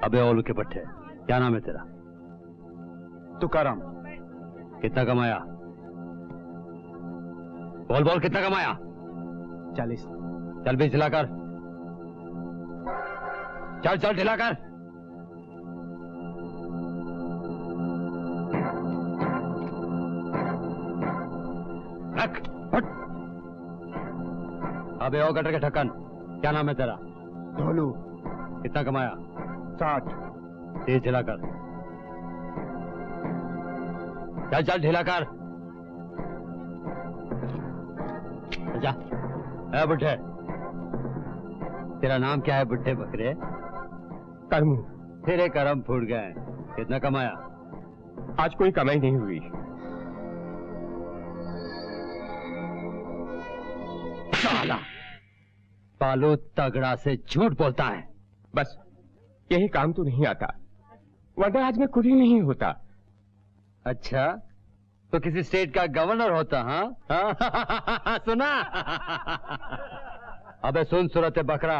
अबे ओलू के पट्टे, क्या नाम है तेरा? तुकाराम। कितना कमाया? बोल बोल, कितना कमाया? 40। चल 20 ढिला कर। चल चल ढिला कर। रख फट। अबे ओ गटर के ढक्कन, क्या नाम है तेरा? ढोलू। कितना कमाया? 60। 30 ढिला कर। चल चल ढिला कर। जा। ए बुढ़े, तेरा नाम क्या है बुढ़े बकरे? कर्म। तेरे कर्म फूट गए। कितना कमाया? आज कोई कमाई नहीं हुई। साला बालू तगड़ा से झूठ बोलता है। बस यही काम तो नहीं आता, वरना आज मैं कुली नहीं होता। अच्छा, तो किसी स्टेट का गवर्नर होता? हाँ सुना? अबे सुन सूरत बकरा,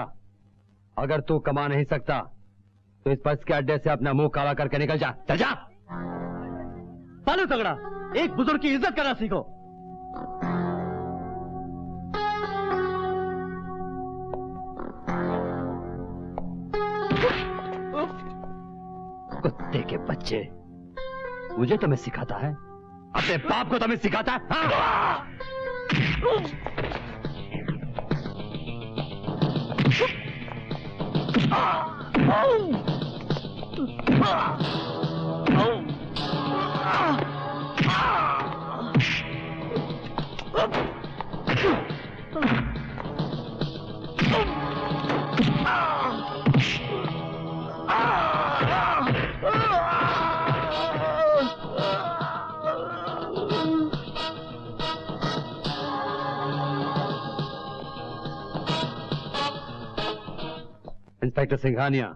अगर तू कमा नहीं सकता तो इस बस के अड्डे से अपना मुंह काला करके निकल जा। चल जा। बालू तगड़ा, एक बुजुर्ग की इज्जत करना सीखो। कुत्ते के बच्चे, मुझे तुम्हें सिखाता है? अपने बाप को तुम्हें सिखाता है? हाँ? इंस्पेक्टर सिंघानिया,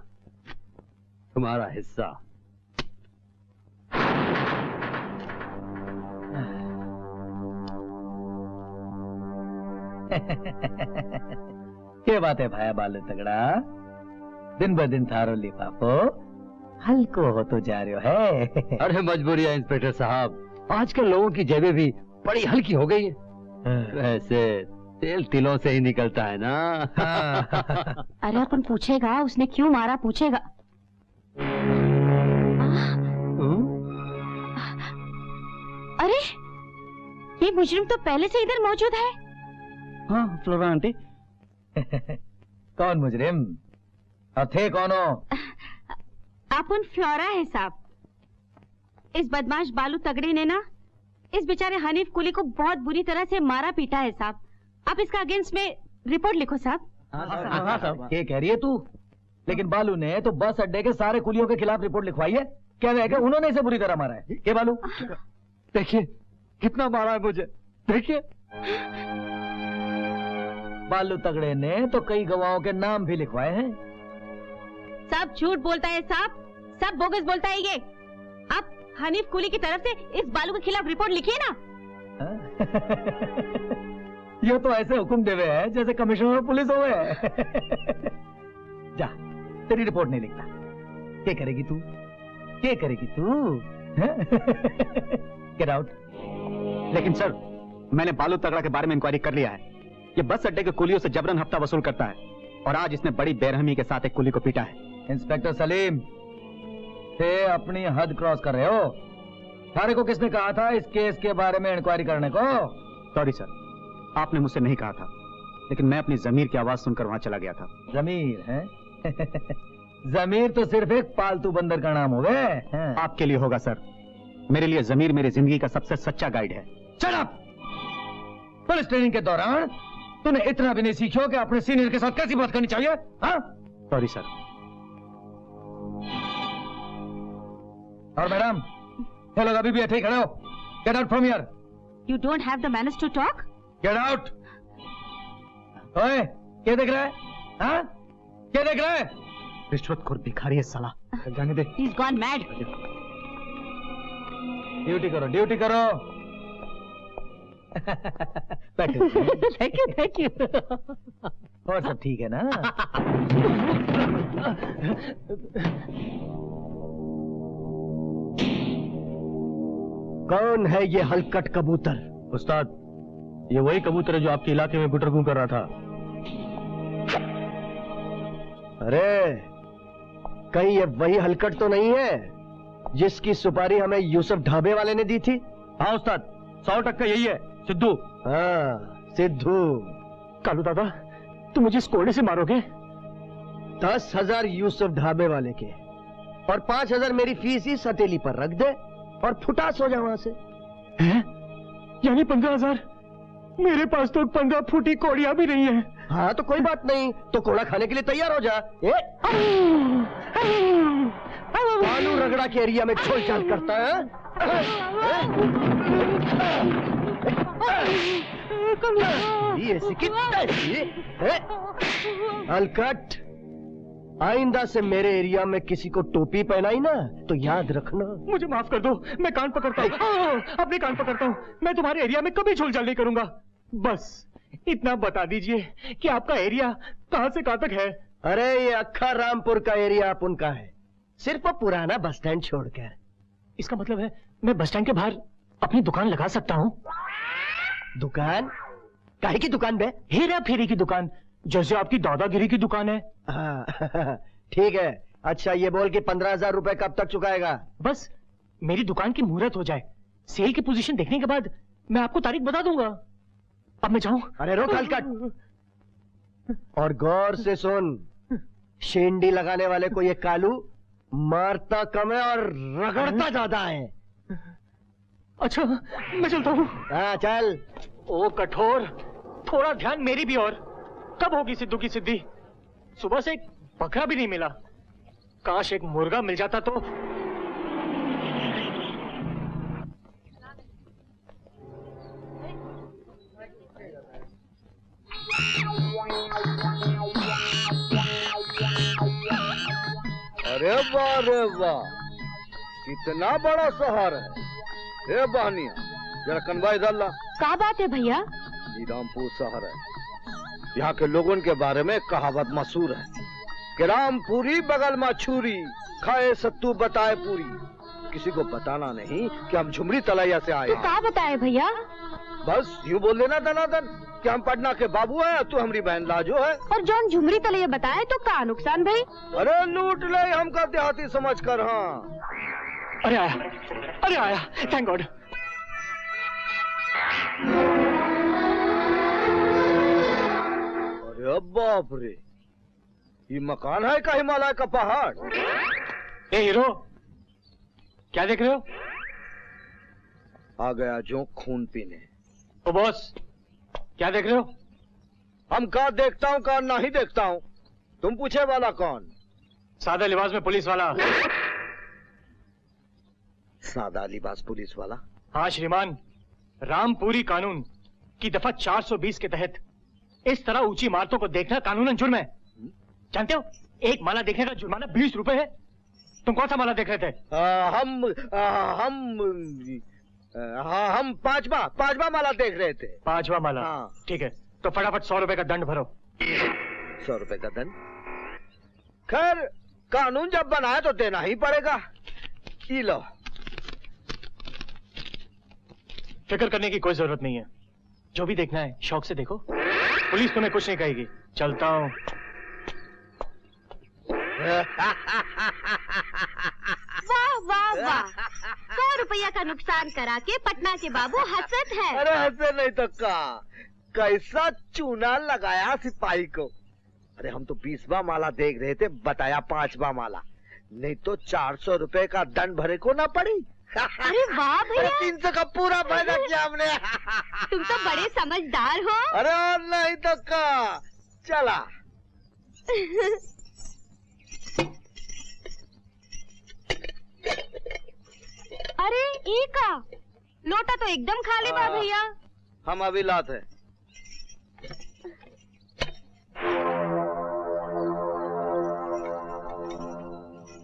तुम्हारा हिस्सा। क्या बात है भाया बालू तगड़ा, दिन ब दिन थारो लिफाफो हल्को हो तो जा रहे हो है। अरे मजबूरी है इंस्पेक्टर साहब, आजकल लोगों की जेबें भी बड़ी हल्की हो गई है। वैसे तेल तिलों से ही निकलता है ना। अरे अपन पूछेगा उसने क्यों मारा, पूछेगा। अरे ये मुजरिम तो पहले से इधर मौजूद है। हाँ फ्लोरा आंटी। कौन मुजरिम और थे कौन हो? अपन फ्लोरा है साहब। इस बदमाश बालू तगड़े ने ना इस बेचारे हनीफ कुली को बहुत बुरी तरह से मारा पीटा है साहब। आप इसका अगेंस्ट में रिपोर्ट लिखो साहब। हाँ साहब। क्या कह रही है तू? लेकिन बालू ने तो बस अड्डे के सारे कुलियों के खिलाफ रिपोर्ट लिखवाई है। क्या है कि उन्होंने इसे बुरी तरह मारा है? क्या बालू? देखिए कितना मारा है मुझे, देखिए। बालू तगड़े ने तो कई गवाहों के नाम भी लिखवाए हैं। सब झूठ बोलता है साहब, सब बोगस बोलता है ये। आप हनीफ कुली की तरफ से इस बालू के खिलाफ रिपोर्ट लिखिए ना। ये तो ऐसे हुक्म देवे है जैसे कमिश्नर पुलिस हो गए। जा, तेरी रिपोर्ट नहीं लिखता। क्या करेगी तू? क्या करेगी तू? Get out. लेकिन सर, मैंने बालू तगड़ा के बारे में इंक्वायरी कर लिया है। ये बस अड्डे के कुलियों से जबरन हफ्ता वसूल करता है और आज इसने बड़ी बेरहमी के साथ एक कुली को पीटा है। इंस्पेक्टर सलीम, थे अपनी हद क्रॉस कर रहे हो। थारे को किसने कहा था इस केस के बारे में इंक्वायरी करने को? सॉरी सर, आपने मुझसे नहीं कहा था, लेकिन मैं अपनी जमीर की आवाज सुनकर वहां चला गया था। जमीर है? जमीर तो सिर्फ एक पालतू बंदर का नाम हो गए। आपके लिए होगा सर, मेरे लिए जमीर मेरी जिंदगी का सबसे सच्चा गाइड है। Shut up! पुलिस ट्रेनिंग के दौरान तूने इतना भी नहीं सीखो कि अपने सीनियर के साथ कैसी बात करनी चाहिए। हाँ? Sorry sir. और मैडम, ये लोग अभी भी ऐसे ही खड़े हो। Get out from here. You don't have the manners to talk. Get out. ओए, क्या देख रहा है? हाँ? क्या देख रहा है? रिश्वतखोर भिखारी है साला। जाने दे। He's gone mad. ड्यूटी करो, ड्यूटी करो। बैठो। Thank you. और सब ठीक है ना? कौन है ये हलकट कबूतर? उस्ताद, ये वही कबूतर है जो आपके इलाके में गुटरगू कर रहा था। अरे कहीं ये वही हलकट तो नहीं है जिसकी सुपारी हमें यूसुफ ढाबे वाले ने दी थी? हाँ उस्ताद, 100% यही है, सिद्धू। हाँ सिद्धू। कालू दादा, तुम मुझे इस कोड़े से मारोगे? 10,000 यूसुफ ढाबे वाले के और 5,000 मेरी फीस ही सतेली पर रख दे और फुटास हो जा वहां से। हैं? यानी 15,000? मेरे पास तो 15 फुटी कोड़ियां भी नहीं है। हाँ तो कोई बात नहीं, तो कोड़ा खाने के लिए तैयार हो जा। बालू रगड़ा के एरिया में छोल चाल करता है। ये अलकट, आइंदा से मेरे एरिया में किसी को टोपी पहनाई ना तो याद रखना। मुझे माफ कर दो, मैं कान पकड़ता हूँ, अपने कान पकड़ता हूँ। मैं तुम्हारे एरिया में कभी झोल झाल नहीं करूंगा। बस इतना बता दीजिए कि आपका एरिया कहाँ से कहाँ तक है? अरे ये अक्खा रामपुर का एरिया अपन का है, सिर्फ वो पुराना बस स्टैंड छोड़कर। इसका मतलब है मैं बस स्टैंड के बाहर अपनी दुकान लगा सकता हूँ? दुकान? काहे की दुकान बे? हेरा फेरी की दुकान, जैसे आपकी दादागिरी की दुकान है। हाँ ठीक है। अच्छा ये बोल कि 15,000 रुपए कब तक चुकाएगा? बस मेरी दुकान की मुहूर्त हो जाए, सेल की पोजीशन देखने के बाद मैं आपको तारीख बता दूंगा। अब मैं जाऊं? अरे रोक हलकट, और गौर से सुन, शेंडी लगाने वाले को ये कालू मारता कम है और रगड़ता ज्यादा है। अच्छा मैं चलता हूँ। हाँ चल। ओ कठोर, थोड़ा ध्यान मेरी भी और। कब होगी सिद्धू की सिद्धि? सुबह से एक बकरा भी नहीं मिला, काश एक मुर्गा मिल जाता तो। अरे वाह रे वाह, कितना बड़ा शहर है। ए बहनिया, जरा कनवा इधर ला। क्या बात है भैया? ये रामपुर शहर है। यहाँ के लोगों के बारे में कहावत मशहूर है कि रामपुरी बगल में छुरी, खाए सत्तू बताए पूरी। किसी को बताना नहीं कि हम झुमरी तलैया से आए तो हैं। क्या बताए भैया? बस यूँ बोल देना दनादन कि हम पटना के बाबू हैं, तू हमारी बहन लाजो है। और जॉन झुमरी तले बताए तो क्या नुकसान भाई? अरे लूट ले हमका देहाती समझ कर। हाँ अरे आया, अरे आया, थैंक गॉड। अरे बाप रे, ये मकान है का हिमालय का पहाड़? ए हीरो, क्या देख रहे हो? आ गया जो खून पीने। ओ बॉस, क्या देख रहे हो? हम का देखता हूँ का नहीं देखता हूँ, तुम पूछे वाला कौन? सादा लिबास में पुलिस वाला। सादा लिबास पुलिस वाला? हाँ श्रीमान, रामपुरी कानून की दफा 420 के तहत इस तरह ऊंची इमारतों को देखना कानूनन जुर्म है। जानते हो, एक माला देखने का जुर्माना 20 रुपए है। तुम कौन सा माला देख रहे थे? हम पांचवा माला देख रहे थे। पांचवा माला? हाँ। ठीक है, तो फटाफट 100 रुपए का दंड भरो। 100 रुपए का दंड? खैर कानून जब बनाए तो देना ही पड़ेगा। ई लो। फिक्र करने की कोई जरूरत नहीं है, जो भी देखना है शौक से देखो, पुलिस तुम्हें कुछ नहीं कहेगी। चलता हूँ। वाह वाह वाह, 100 रुपया का नुकसान करा के पटना के बाबू हंसत है। अरे हंसे नहीं तो का, कैसा चूना लगाया सिपाही को। अरे हम तो 20वां माला देख रहे थे, बताया 5वां माला, नहीं तो 400 रुपए का दंड भरे को ना पड़ी। अरे वाह भैया, 300 का पूरा फायदा किया हमने। तुम तो बड़े समझदार हो। अरे और नहीं तो का, चला। अरे ई का लोटा तो एकदम खाली बा भैया। हम अभी लाते।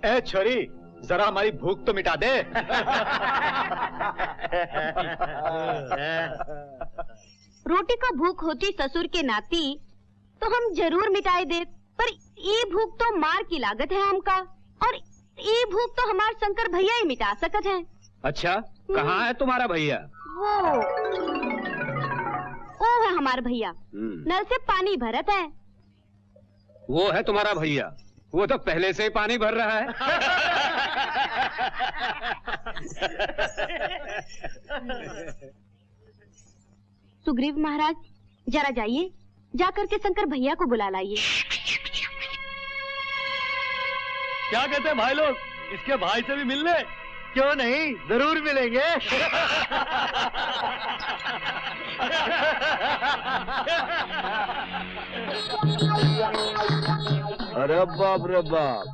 ए छोरी, जरा हमारी भूख तो मिटा दे। रोटी का भूख होती ससुर के नाती तो हम जरूर मिटाए दे, पर ये भूख तो मार की लागत है हमका, और ये भूख तो हमार शंकर भैया ही मिटा सकत है। अच्छा, कहाँ है तुम्हारा भैया? वो है हमारा भैया, नल से पानी भरत है। वो है तुम्हारा भैया, वो तो पहले से ही पानी भर रहा है। सुग्रीव महाराज, जरा जाइए, जाकर के शंकर भैया को बुला लाइए। क्या कहते हैं भाई लोग, इसके भाई से भी मिलने? क्यों नहीं, जरूर मिलेंगे। अरे बाप रे बाप,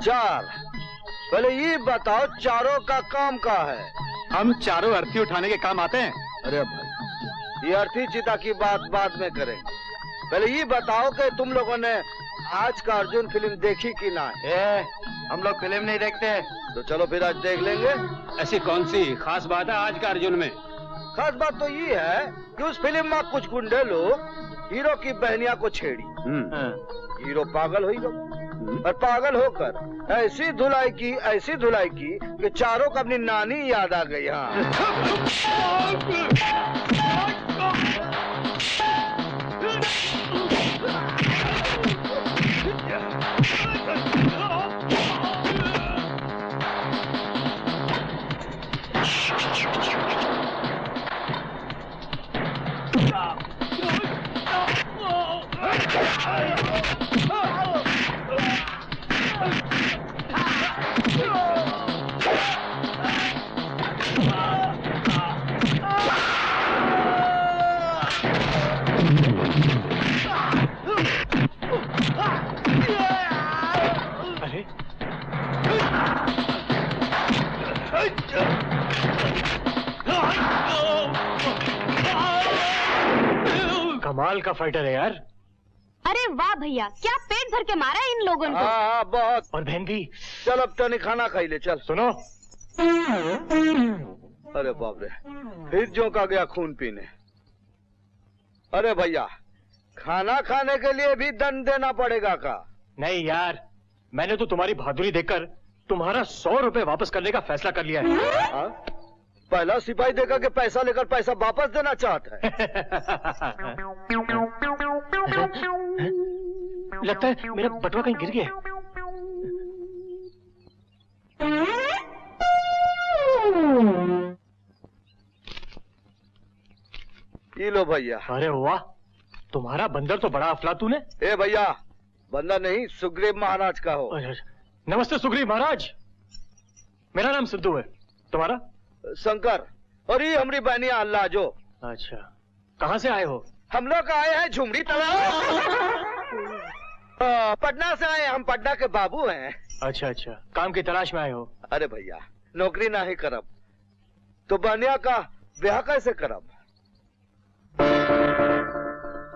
चार। पहले ये बताओ, चारों का काम क्या है? हम चारों अर्थी उठाने के काम आते हैं। अरे भाई, ये अर्थी चिता की बात बाद में करेंगे। पहले ये बताओ कि तुम लोगों ने आज का अर्जुन फिल्म देखी कि ना? हम लोग फिल्म नहीं देखते। तो चलो फिर आज देख लेंगे। ऐसी कौन सी खास बात है आज का अर्जुन में? खास बात तो ये है कि उस फिल्म में कुछ गुंडे लोग हीरो की बहनिया को छेड़ी। हीरो पागल हो गया, और पागल होकर ऐसी धुलाई की कि चारों को अपनी नानी याद आ गई। कमाल का फाइटर है यार। अरे वाह भैया, क्या पेट भर के मारा है इन लोगों को। हाँ, बहुत। और बहन भी। चल अब तो नहीं, खाना खाई ले, चल। सुनो, अरे बाप रे, फिर झोंका गया खून पीने। अरे भैया, खाना खाने के लिए भी दंड देना पड़ेगा का? नहीं यार, मैंने तो तुम्हारी बहादुरी देखकर तुम्हारा 100 रुपए वापस करने का फैसला कर लिया है। हाँ? पहला सिपाही देखा कि पैसा लेकर पैसा वापस देना चाहता है। लगता है मेरा बटुआ कहीं गिर गया। ये लो भैया। अरे वाह, तुम्हारा बंदर तो बड़ा अफलातून है। ए भैया, बंदर नहीं, सुग्रीव महाराज का हो। नमस्ते सुग्रीव महाराज, मेरा नाम सिद्धू है, तुम्हारा? शंकर। और ये हमारी बहनिया अल्लाह जो। अच्छा, कहाँ से आए हो? हम लोग आए हैं झुमड़ी तालाब। पटना से आए, हम पटना के बाबू हैं। अच्छा, काम की तलाश में आए हो? अरे भैया, नौकरी ना ही करब तो बहनिया का ब्याह कैसे करब?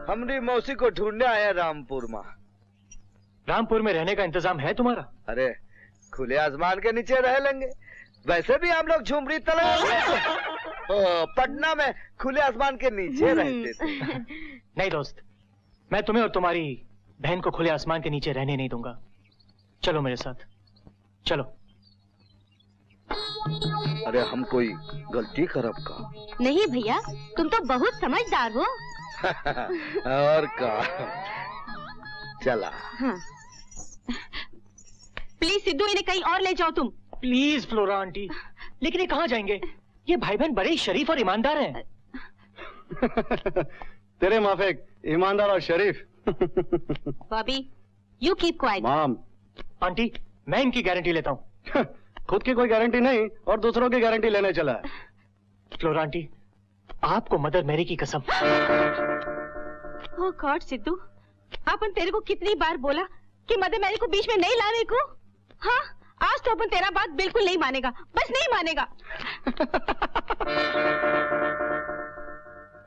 हमारी मौसी को ढूंढने आए हैं रामपुर में। रामपुर में रहने का इंतजाम है तुम्हारा? अरे खुले आसमान के नीचे रह लेंगे, वैसे भी हम लोग झुमरी तालाब पटना में खुले आसमान के नीचे रहते थे। नहीं दोस्त, मैं तुम्हें और तुम्हारी बहन को खुले आसमान के नीचे रहने नहीं दूंगा। चलो मेरे साथ, चलो। अरे हम कोई गलती करब का? नहीं भैया, तुम तो बहुत समझदार हो। और का? चला। हाँ। प्लीज सिद्धू, इन्हें कहीं और ले जाओ तुम। प्लीज फ्लोरा आंटी, लेकिन ये कहाँ जाएंगे? ये भाई बहन बड़े शरीफ और ईमानदार हैं। तेरे माफिक ईमानदार और शरीफ। Bobby, you keep quiet. Ma'am. Aunty, मैं इनकी गारंटी लेता हूँ। खुद की कोई गारंटी नहीं और दूसरों की गारंटी लेने चला है। फ्लोरा आंटी, आपको मदर मेरी की कसम। ओह गॉड सिद्धू, अपन तेरे को कितनी बार बोला कि मदर मैरी को बीच में नहीं लाने को? हाँ, आज तो अपन तेरा बात बिल्कुल नहीं मानेगा, बस नहीं मानेगा।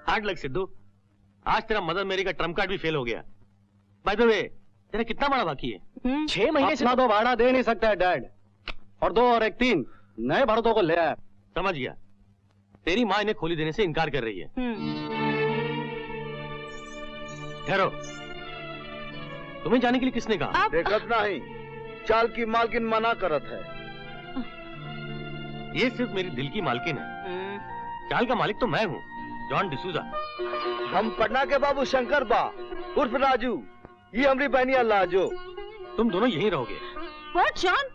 हार्ड लक सिद्धू, आज तेरा मदर मेरी का ट्रम्प कार्ड भी फेल हो गया। बाय द वे, तेरा कितना बड़ा बाकी है? 6 महीने से अपना तो भाड़ा दे नहीं सकता है डैड, और 2 और 1 3 नए भरतों को ले आया। समझ गया, तेरी माँ इन्हें खोली देने से इनकार कर रही है। ठहरो, तुम्हें जाने के लिए किसने कहा? देखत नहीं, चाल की मालकिन मना करत है। ये सिर्फ मेरी दिल की मालकिन है, चाल का मालिक तो मैं हूँ, जॉन डिसूजा। हम पटना के बाबू शंकर बा उर्फ राजू, ये हमारी बहनिया लाजो। तुम दोनों यहीं रहोगे? व्हाट जॉन,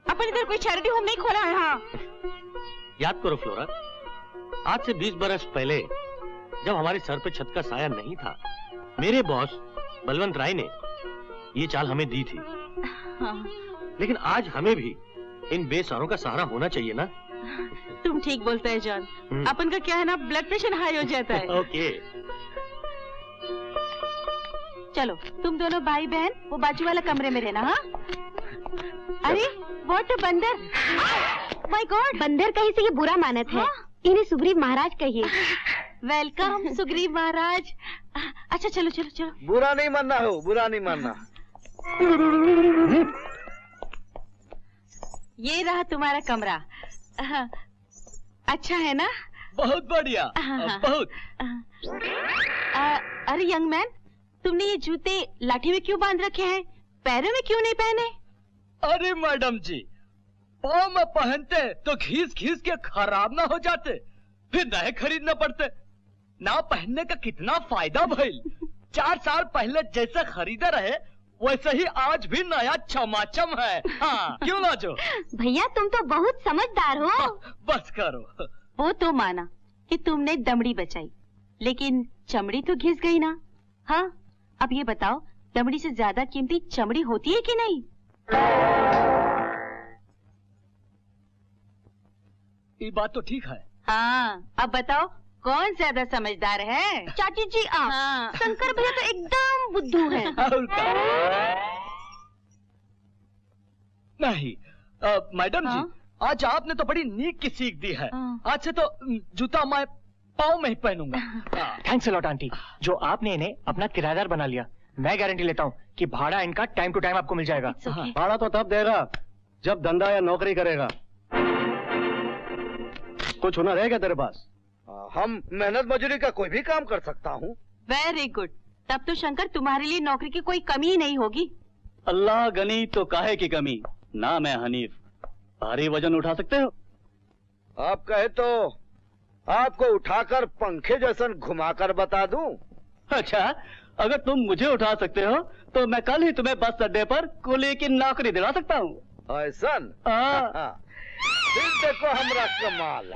अपन इधर कोई चैरिटी होम नहीं खोला है। हाँ, याद करो फ्लोरा, आज से 20 बरस पहले जब हमारे सर पे छत का साया नहीं था, मेरे बॉस बलवंत राय ने ये चाल हमें दी थी। हाँ। लेकिन आज हमें भी इन बेसहारों का सहारा होना चाहिए ना? तुम ठीक बोलते हैं जॉन। अपन का क्या है ना, ब्लड प्रेशर हाई हो जाता है। ओके। चलो तुम दोनों भाई बहन वो बाजू वाला कमरे में रहना। हाँ? अरे व्हाट अ बंदर, माय गॉड। बंदर कहीं से ये बुरा मानत है। इन्हें सुग्रीव महाराज कहिए। वेलकम सुग्रीव महाराज। अच्छा चलो चलो चलो। बुरा नहीं मानना हो, बुरा नहीं मानना। ये रहा तुम्हारा कमरा। अच्छा है ना? बहुत बढ़िया, बहुत। अरे यंग मैन, तुमने ये जूते लाठी में क्यों बांध रखे हैं, पैरों में क्यों नहीं पहने? अरे मैडम जी, पाँव में पहनते तो घिस घिस के खराब ना हो जाते, फिर नए खरीदने पड़ते। ना पहनने का कितना फायदा भइल। 4 साल पहले जैसे खरीदे रहे वैसे ही आज भी नया चमाचम है। हाँ, क्यों लाजो? भैया तुम तो बहुत समझदार हो। बस करो। वो तो माना कि तुमने दमड़ी बचाई, लेकिन चमड़ी तो घिस गई ना। हाँ, अब ये बताओ, दमड़ी से ज्यादा कीमती चमड़ी होती है कि नहीं? ये बात तो ठीक है। हाँ, अब बताओ कौन ज्यादा समझदार है? चाची जी आप। हाँ। शंकर भैया तो एकदम बुद्धू है। और क्या? नहीं मैडम जी, आज आपने तो बड़ी नीक की सीख दी है। आज से तो जूता मैं पाँव में ही पहनूंगा। थैंक्स अ लॉट आंटी, जो आपने इन्हें अपना किराएदार बना लिया। मैं गारंटी लेता हूँ कि भाड़ा इनका टाइम टू टाइम आपको मिल जाएगा। भाड़ा तो तब देगा जब धंधा या नौकरी करेगा। कुछ हुनर है क्या तेरे पास? हम मेहनत मजदूरी का कोई भी काम कर सकता हूँ। वेरी गुड, तब तो शंकर तुम्हारे लिए नौकरी की कोई कमी ही नहीं होगी। अल्लाह गनी तो काहे की कमी। नाम है हनीफ, भारी वजन उठा सकते हो? आप कहे तो आपको उठाकर पंखे जैसन घुमाकर बता दूं। अच्छा, अगर तुम मुझे उठा सकते हो तो मैं कल ही तुम्हें बस अड्डे पर कुली की नौकरी दिला सकता हूँ। ऐसन? फिर देखो हमरा कमाल।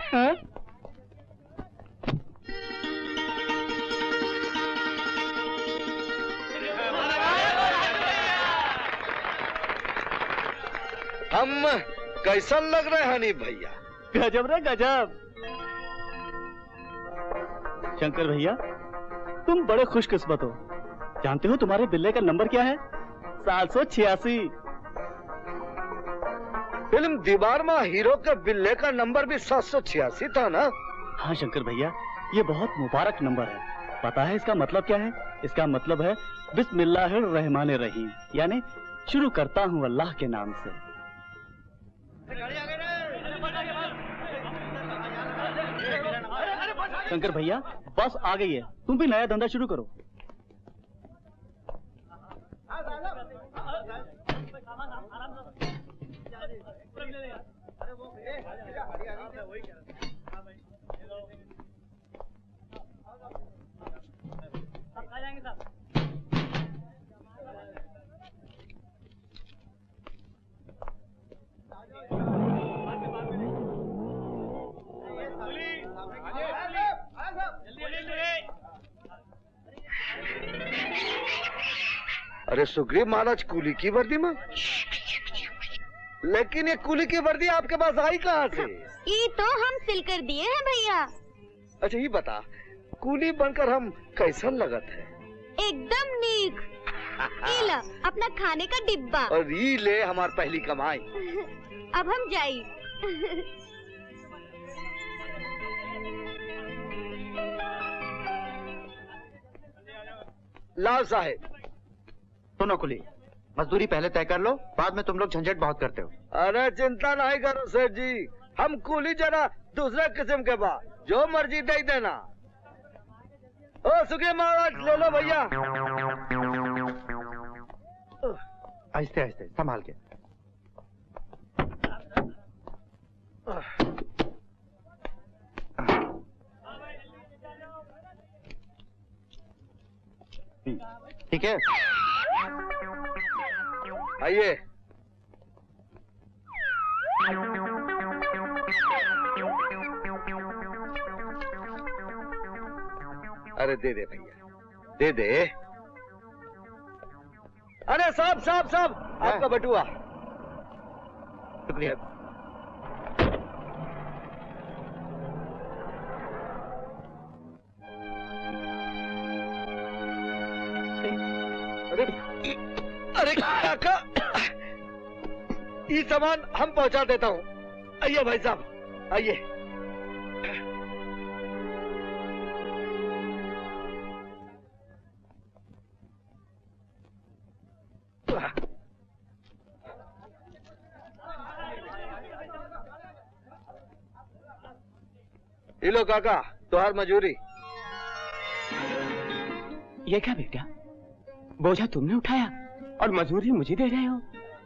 हम कैसन लग रहे हैं हनीफ भैया? गजब रे गजब। शंकर भैया, तुम बड़े खुशकिस्मत हो। जानते हो तुम्हारे बिल्ले का नंबर क्या है? 786। फिल्म दीवार में हीरो के बिल्ले का नंबर भी 786 था ना? हाँ शंकर भैया, ये बहुत मुबारक नंबर है। पता है इसका मतलब क्या है? इसका मतलब है बिस्मिल्लाहिर्रहमानिर रहीम, यानी शुरू करता हूँ अल्लाह के नाम से। शंकर भैया, बस आ गई है, तुम भी नया धंधा शुरू करो। अरे सुग्रीव महाराज, कुली की वर्दी में? लेकिन ये कुली की वर्दी आपके पास आई कहाँ से? ये तो हम सिल कर दिए हैं भैया। अच्छा ये बता, कुली बनकर हम कैसन लगत है? एकदम नीक। ये ला अपना खाने का डिब्बा। और ये ले हमार पहली कमाई। अब हम जाई। लाल साहेब, सुनो कुली, मजदूरी पहले तय कर लो, बाद में तुम लोग झंझट बहुत करते हो। अरे चिंता नहीं करो सेठ जी, हम कुली जरा दूसरे किस्म के बाद जो मर्जी दे देना। ओ सुखी महाराज ले लो भैया। आहिस्ते आहिस्ते संभाल के। ठीक है, आइए। अरे दे दे भैया, दे दे। अरे साहब साहब साहब, आपका बटुआ। शुक्रिया। अरे काका, ये सामान हम पहुंचा देता हूँ। आइए भाई साहब, आइए। ये लो काका, तुहार मजूरी। ये क्या बेटा, बोझा तुमने उठाया और मजूरी मुझे दे रहे हो?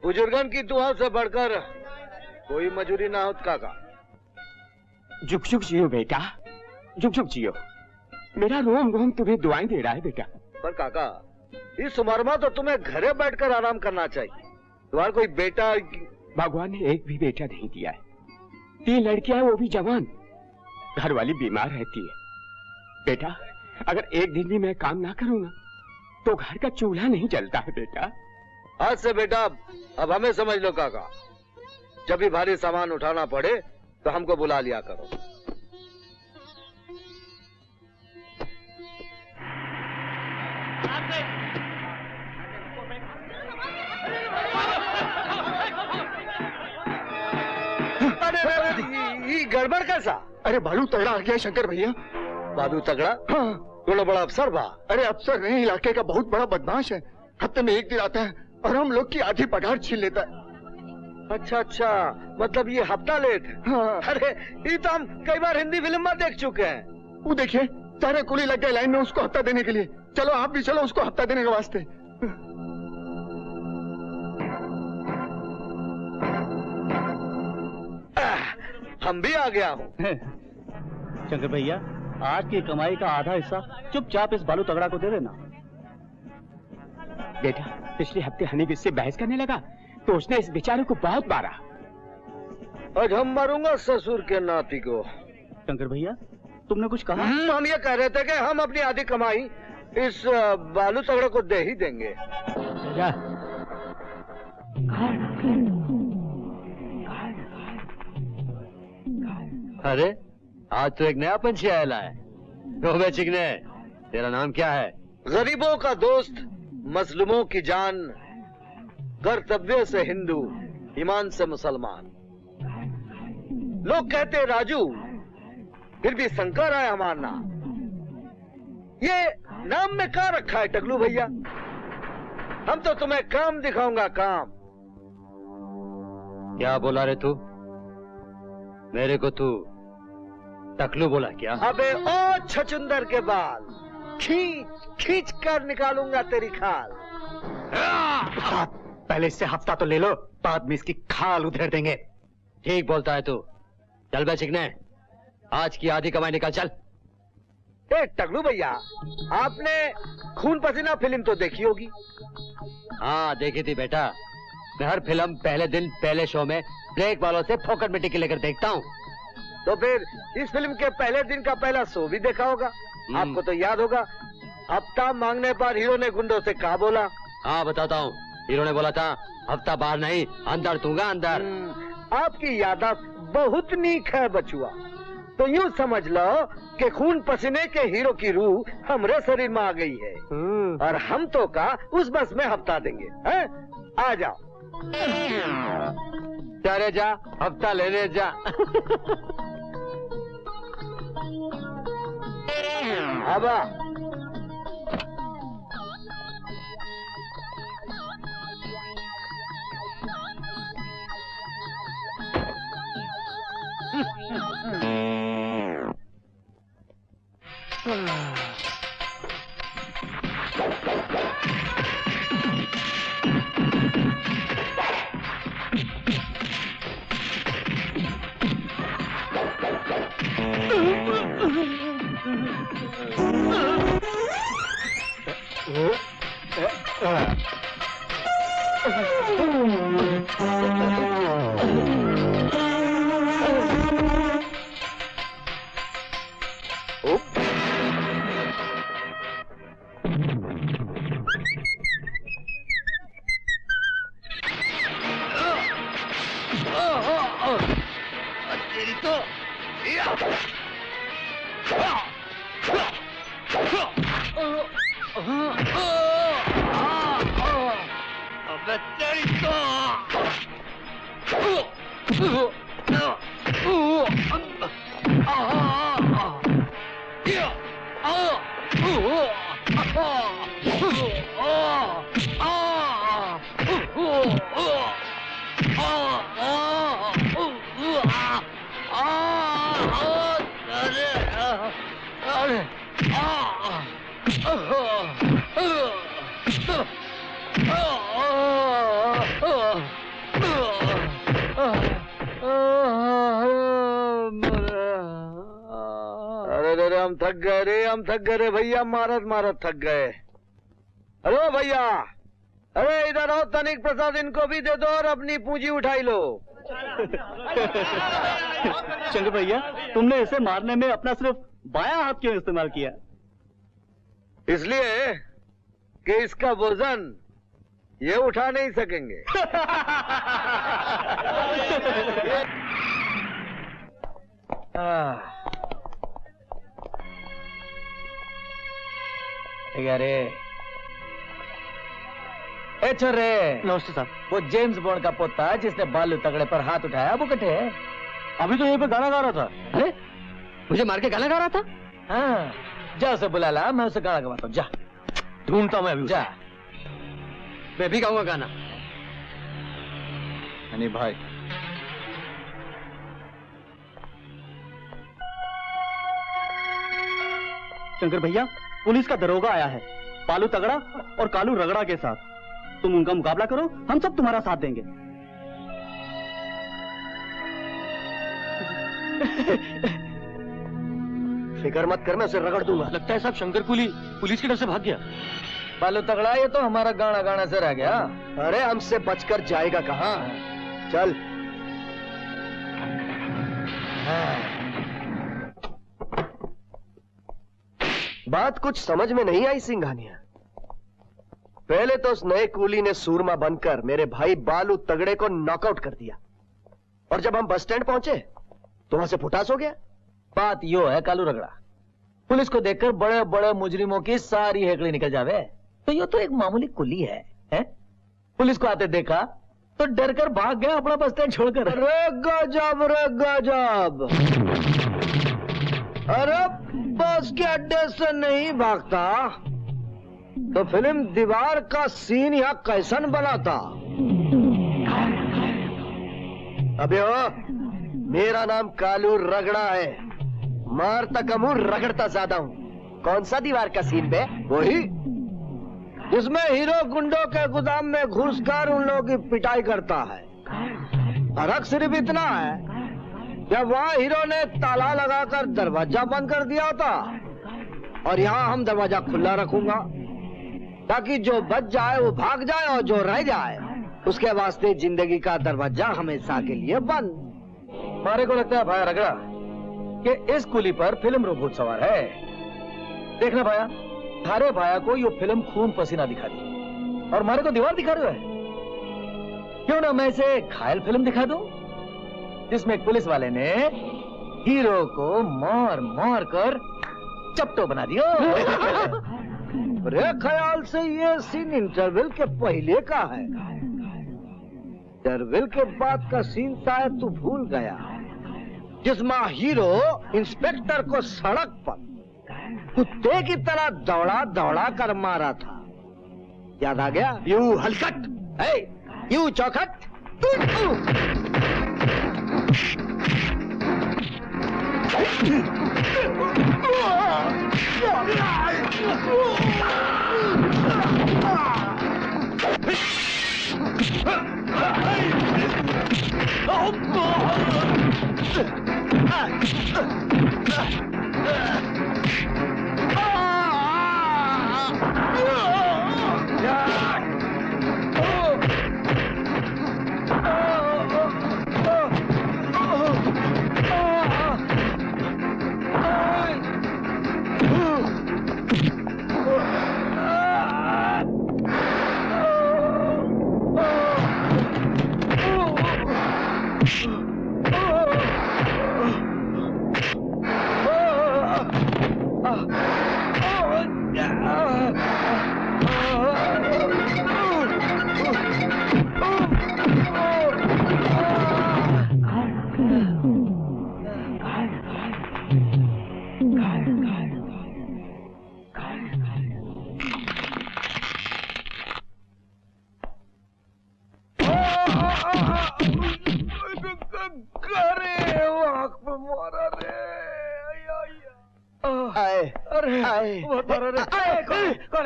बुजुर्गन की दुआ से बढ़कर कोई मजूरी ना हो काका। जुग जुग जियो बेटा, जुग जुग जियो। मेरा रोम रोम तुम्हें दुआएं दे रहा है बेटा। पर काका, इस उम्र में तो तुम्हें घरे बैठकर आराम करना चाहिए। तुम्हारा कोई बेटा? भगवान ने एक भी बेटा नहीं दिया है। 3 लड़कियां हैं, वो भी जवान। घर वाली बीमार रहती है। बेटा, अगर एक दिन भी मैं काम ना करूंगा तो घर का चूल्हा नहीं जलता है बेटा। आज से बेटा अब हमें समझ लो काका, जब भी भारी सामान उठाना पड़े तो हमको बुला लिया करो। अरे ये गड़बड़ कैसा? अरे बालू तगड़ा आ गया शंकर भैया। बालू तगड़ा? हाँ। थोड़ा बड़ा अफसर बा? अरे अफसर नहीं, इलाके का बहुत बड़ा बदमाश है। हफ्ते में 1 दिन आता है और हम लोग की आधी पगार छीन लेता है। अच्छा अच्छा, मतलब ये हफ्ता लेट है। हाँ। अरे ये तो हम कई बार हिंदी फिल्म में देख चुके हैं। वो देखिए, सारे कुली लग गए लाइन में उसको हफ्ता देने के लिए। चलो आप भी चलो उसको हफ्ता देने के वास्ते। हम भी आ गया हूँ। शंकर भैया, आज की कमाई का आधा हिस्सा चुपचाप इस बालू तगड़ा को दे देना। बेटा, पिछले हफ्ते हनीफ इससे बहस करने लगा तो उसने इस बेचारे को बहुत मारा। आज हम मारूंगा ससुर के नाती को। शंकर भैया, तुमने कुछ कहा? हम ये कह रहे थे कि हम अपनी आधी कमाई इस बालू तगड़े को दे ही देंगे। अरे आज तो एक नया पंछी आया है। तो चिकने, तेरा नाम क्या है? गरीबों का दोस्त, मजलूमों की जान, कर्तव्य से हिंदू, ईमान से मुसलमान। लोग कहते राजू, फिर भी शंकर है हमारा नाम। ये नाम में क्या रखा है टकलू भैया? हम तो तुम्हें काम दिखाऊंगा, काम। क्या बोला रे तू? मेरे को तू टकलू बोला क्या? अबे ओ छचुंदर के बाल, खींच खींच कर निकालूंगा तेरी खाल। पहले इससे हफ्ता तो ले लो, बाद में इसकी खाल उधेड़ देंगे। ठीक बोलता है तू। चल बे चिकने, आज की आधी कमाई निकाल चल। टकलू भैया, आपने खून पसीना फिल्म तो देखी होगी? हाँ देखी थी बेटा। मैं हर फिल्म पहले दिन पहले शो में ब्रेक वालों से फोकट में टिकट लेकर देखता हूँ। तो फिर इस फिल्म के पहले दिन का पहला शो भी देखा होगा। आपको तो याद होगा, हफ्ता मांगने पर हीरो ने गुंडों से कहा बोला? हाँ बताता हूँ। हीरो ने बोला था हफ्ता बाहर नहीं, अंदर दूंगा अंदर। आपकी याददाश्त बहुत नीक है बचुआ। तो यूँ समझ लो कि खून पसीने के हीरो की रूह हमरे शरीर में आ गई है और हम तो का उस बस में हफ्ता देंगे। हैं? आ जाओ। चारे जा, हफ्ता लेने जा। आबा। तेरी तो अबे तेरी तो अरे हम थक गए रे, हम थक गए रे भैया, मारत मारत थक गए। अरे भैया, अरे इधर आओ, तनिक प्रसाद इनको भी दे दो और अपनी पूंजी उठाई लो। शंकर भैया, तुमने इसे मारने में अपना सिर्फ बायां हाथ क्यों इस्तेमाल किया? इसलिए कि इसका वजन ये उठा नहीं सकेंगे। अरे ए छोरे, नमस्ते साहब। वो जेम्स बॉन्ड का पोता जिसने बालू तगड़े पर हाथ उठाया वो कटे है। अभी तो यहीं पे गाना गा रहा था। अरे मुझे मार के गाना गा रहा था। हाँ, जा उसे बुला ला, मैं उसे गाना गवाता हूँ। जा ढूंढता हूं मैं अभी। जा। मैं भी गाऊंगा गाना। हनी भाई, शंकर भैया, पुलिस का दरोगा आया है, बालू तगड़ा और कालू रगड़ा के साथ। तुम उनका मुकाबला करो, हम सब तुम्हारा साथ देंगे। फिक्र मत कर, मैं उसे रगड़ दूंगा। लगता है साहब शंकर कुली पुलिस के डर से भाग गया। बालू तगड़ा, ये तो हमारा गाना गाना से रह गया। अरे हमसे बचकर जाएगा कहाँ? चल। बात कुछ समझ में नहीं आई सिंघानिया। पहले तो उस नए कूली ने सूरमा बनकर मेरे भाई बालू तगड़े को नॉकआउट कर दिया, और जब हम बस स्टैंड पहुंचे तो वहां से फुटास हो गया। बात यो है कालू रगड़ा, पुलिस को देखकर बड़े बड़े मुजरिमों की सारी हेकड़ी निकल जावे, तो यो तो एक मामूली कुली है? पुलिस को आते देखा तो डर कर भाग गया अपना बस स्टैंड छोड़कर। रे गजब, रे गजब। अरे बस के अड्डे से नहीं भागता तो फिल्म दीवार का सीन यहाँ कैसन बनाता? अबे ओ, मेरा नाम कालू रगड़ा है, मारता कम हूं, रगड़ता ज्यादा हूं। कौन सा दीवार का सीन बे? वही जिसमें हीरो गुंडों के गोदाम में घुसकर उन लोगों की पिटाई करता है। फर्क सिर्फ इतना है, जब वहां हीरो ने ताला लगाकर दरवाजा बंद कर दिया होता, और यहाँ हम दरवाजा खुला रखूंगा ताकि जो बच जाए वो भाग जाए और जो रह जाए उसके वास्ते जिंदगी का दरवाजा हमेशा के लिए बंद। मारे को लगता है भाया रगड़ा कि इस कुली पर फिल्म रोबोट सवार है। देखना भाया, थारे भाया को ये फिल्म खून पसीना दिखा दी और मारे को दीवार दिखा रहे है। क्यों ना मैं इसे घायल फिल्म दिखा दूं, जिसमें एक पुलिस वाले ने हीरो को मार मार कर चपटो बना दिया। मेरे ख्याल से ये सीन इंटरवल के पहले का है। इंटरवल के बाद का सीन शायद तू भूल गया, जिसमें हीरो इंस्पेक्टर को सड़क पर कुत्ते की तरह दौड़ा दौड़ा कर मारा था। याद आ गया? यू हलकट, यू चौखट।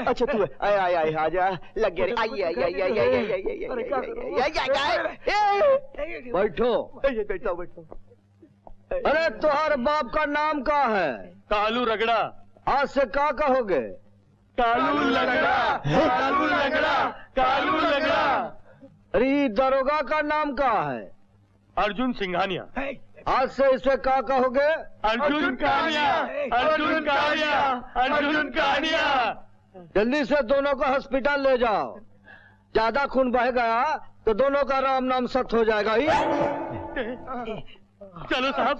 अच्छा तू आए आए आए आजा लग गया आई आई आई आई आई बैठो बैठो बैठो। अरे तुम्हारे बाप का नाम क्या है? कालू रगड़ा। आज से क्या कहोगे? कालू लगड़ा, कालू लगड़ा, कालू लगड़ा। अरे दरोगा का नाम क्या है? अर्जुन सिंघानिया। आज से इसे क्या कहोगे? अर्जुन कानिया, अर्जुन कानिया, अर्जुन कानिया। जल्दी से दोनों को हॉस्पिटल ले जाओ। ज्यादा खून बह गया तो दोनों का राम नाम सत हो जाएगा ही। चलो साहब,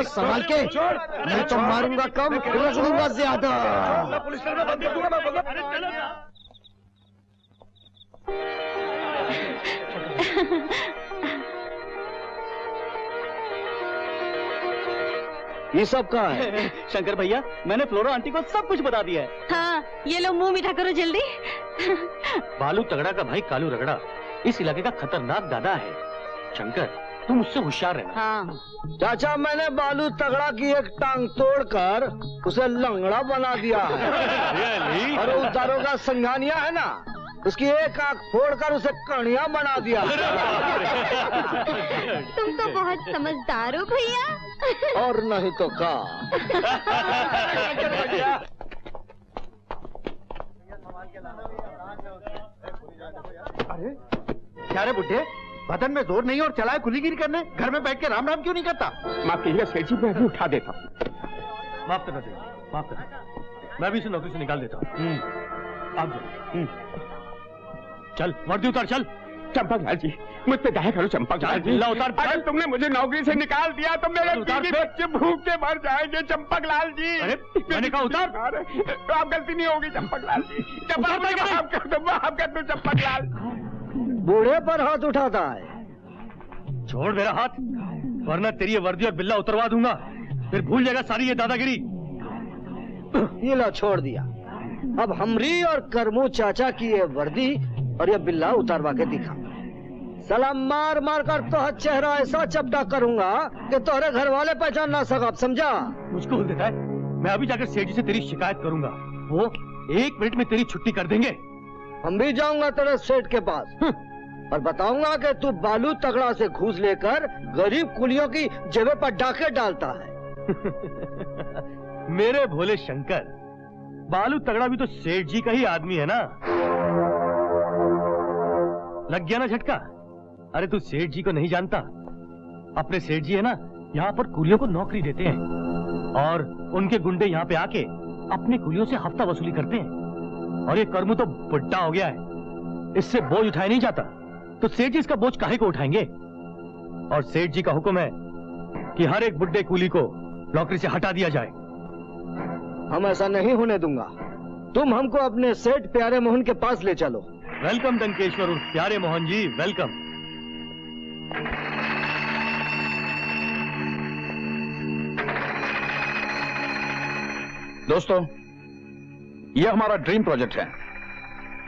संभाल के, मैं तो मारूंगा कम, रगड़ूंगा ज्यादा। ये सब कहा है? शंकर भैया, मैंने फ्लोरा आंटी को सब कुछ बता दिया है। हाँ, ये लो मुंह मीठा करो जल्दी। बालू तगड़ा का भाई कालू रगड़ा इस इलाके का खतरनाक दादा है। शंकर, तुम उससे होशियार रहना। हाँ। चाचा, मैंने बालू तगड़ा की एक टांग तोड़कर उसे लंगड़ा बना दिया है। और उस दारोगा संघानिया है ना, उसकी एक आंख फोड़कर उसे कणिया बना दिया। तुम तो बहुत समझदार हो भैया। और नहीं तो क्या। अरे क्या रे बुड्ढे, बदन में जोर नहीं और चला है कुलीगिरी करने? घर में बैठ के राम राम क्यों नहीं करता? माफ कीजिएगा सेठ जी, मैं अभी उठा देता। माफ करना चाहिए, माफ करना। मैं भी इसे नौकरी से निकाल देता हूँ। आप जाओ। चल वर्दी उतार, चल। चंपकलाल जी, मुझ पे दया करो चंपकलाल जी। उतार। अगर तुमने मुझे नौकरी से निकाल दिया तो मेरे बीवी बच्चे भूखे मर जाएंगे चंपकलाल जी। अरे मैंने कहा उतार। तो आप गलती नहीं होगी चंपकलाल जी। माफ कर दो चंपकलाल। बूढ़े पर हाथ उठाता है। छोड़ मेरा हाथ, वरना तेरी ये वर्दी और बिल्ला उतरवा दूंगा। फिर भूल जाएगा सारी ये दादागिरी। ये ला छोड़ दिया। अब हमरी और करमू चाचा की ये वर्दी और ये बिल्ला उतारवा के दिखा। सलाम मार मार कर तो चेहरा ऐसा चपटा करूंगा कि तोहरे घर वाले पहचान ना सका। समझा? मुझको बोल देता है। मैं अभी जाकर सेठ जी से तेरी शिकायत करूंगा, वो 1 मिनट में तेरी छुट्टी कर देंगे। हम भी जाऊंगा तेरे सेठ के पास और बताऊंगा कि तू बालू तगड़ा से घूस लेकर गरीब कुलियों की जेबे पर डाके डालता है। मेरे भोले शंकर, बालू तगड़ा भी तो सेठ जी का ही आदमी है ना। लग गया ना झटका? अरे तू सेठ जी को नहीं जानता। अपने सेठ जी है ना, यहाँ पर कुलियों को नौकरी देते हैं और उनके गुंडे यहाँ पे आके अपने कुलियों से हफ्ता वसूली करते हैं। और ये कर्मू तो बुढ़ा हो गया है, इससे बोझ उठाया नहीं जाता, तो सेठ जी इसका बोझ काहे को उठाएंगे? और सेठ जी का हुक्म है कि हर एक बुढ़े कुली को नौकरी से हटा दिया जाए। हम ऐसा नहीं होने दूंगा। तुम हमको अपने सेठ प्यारे मोहन के पास ले चलो। वेलकम दंकेश्वर उर्फ प्यारे मोहन जी, वेलकम। दोस्तों, यह हमारा ड्रीम प्रोजेक्ट है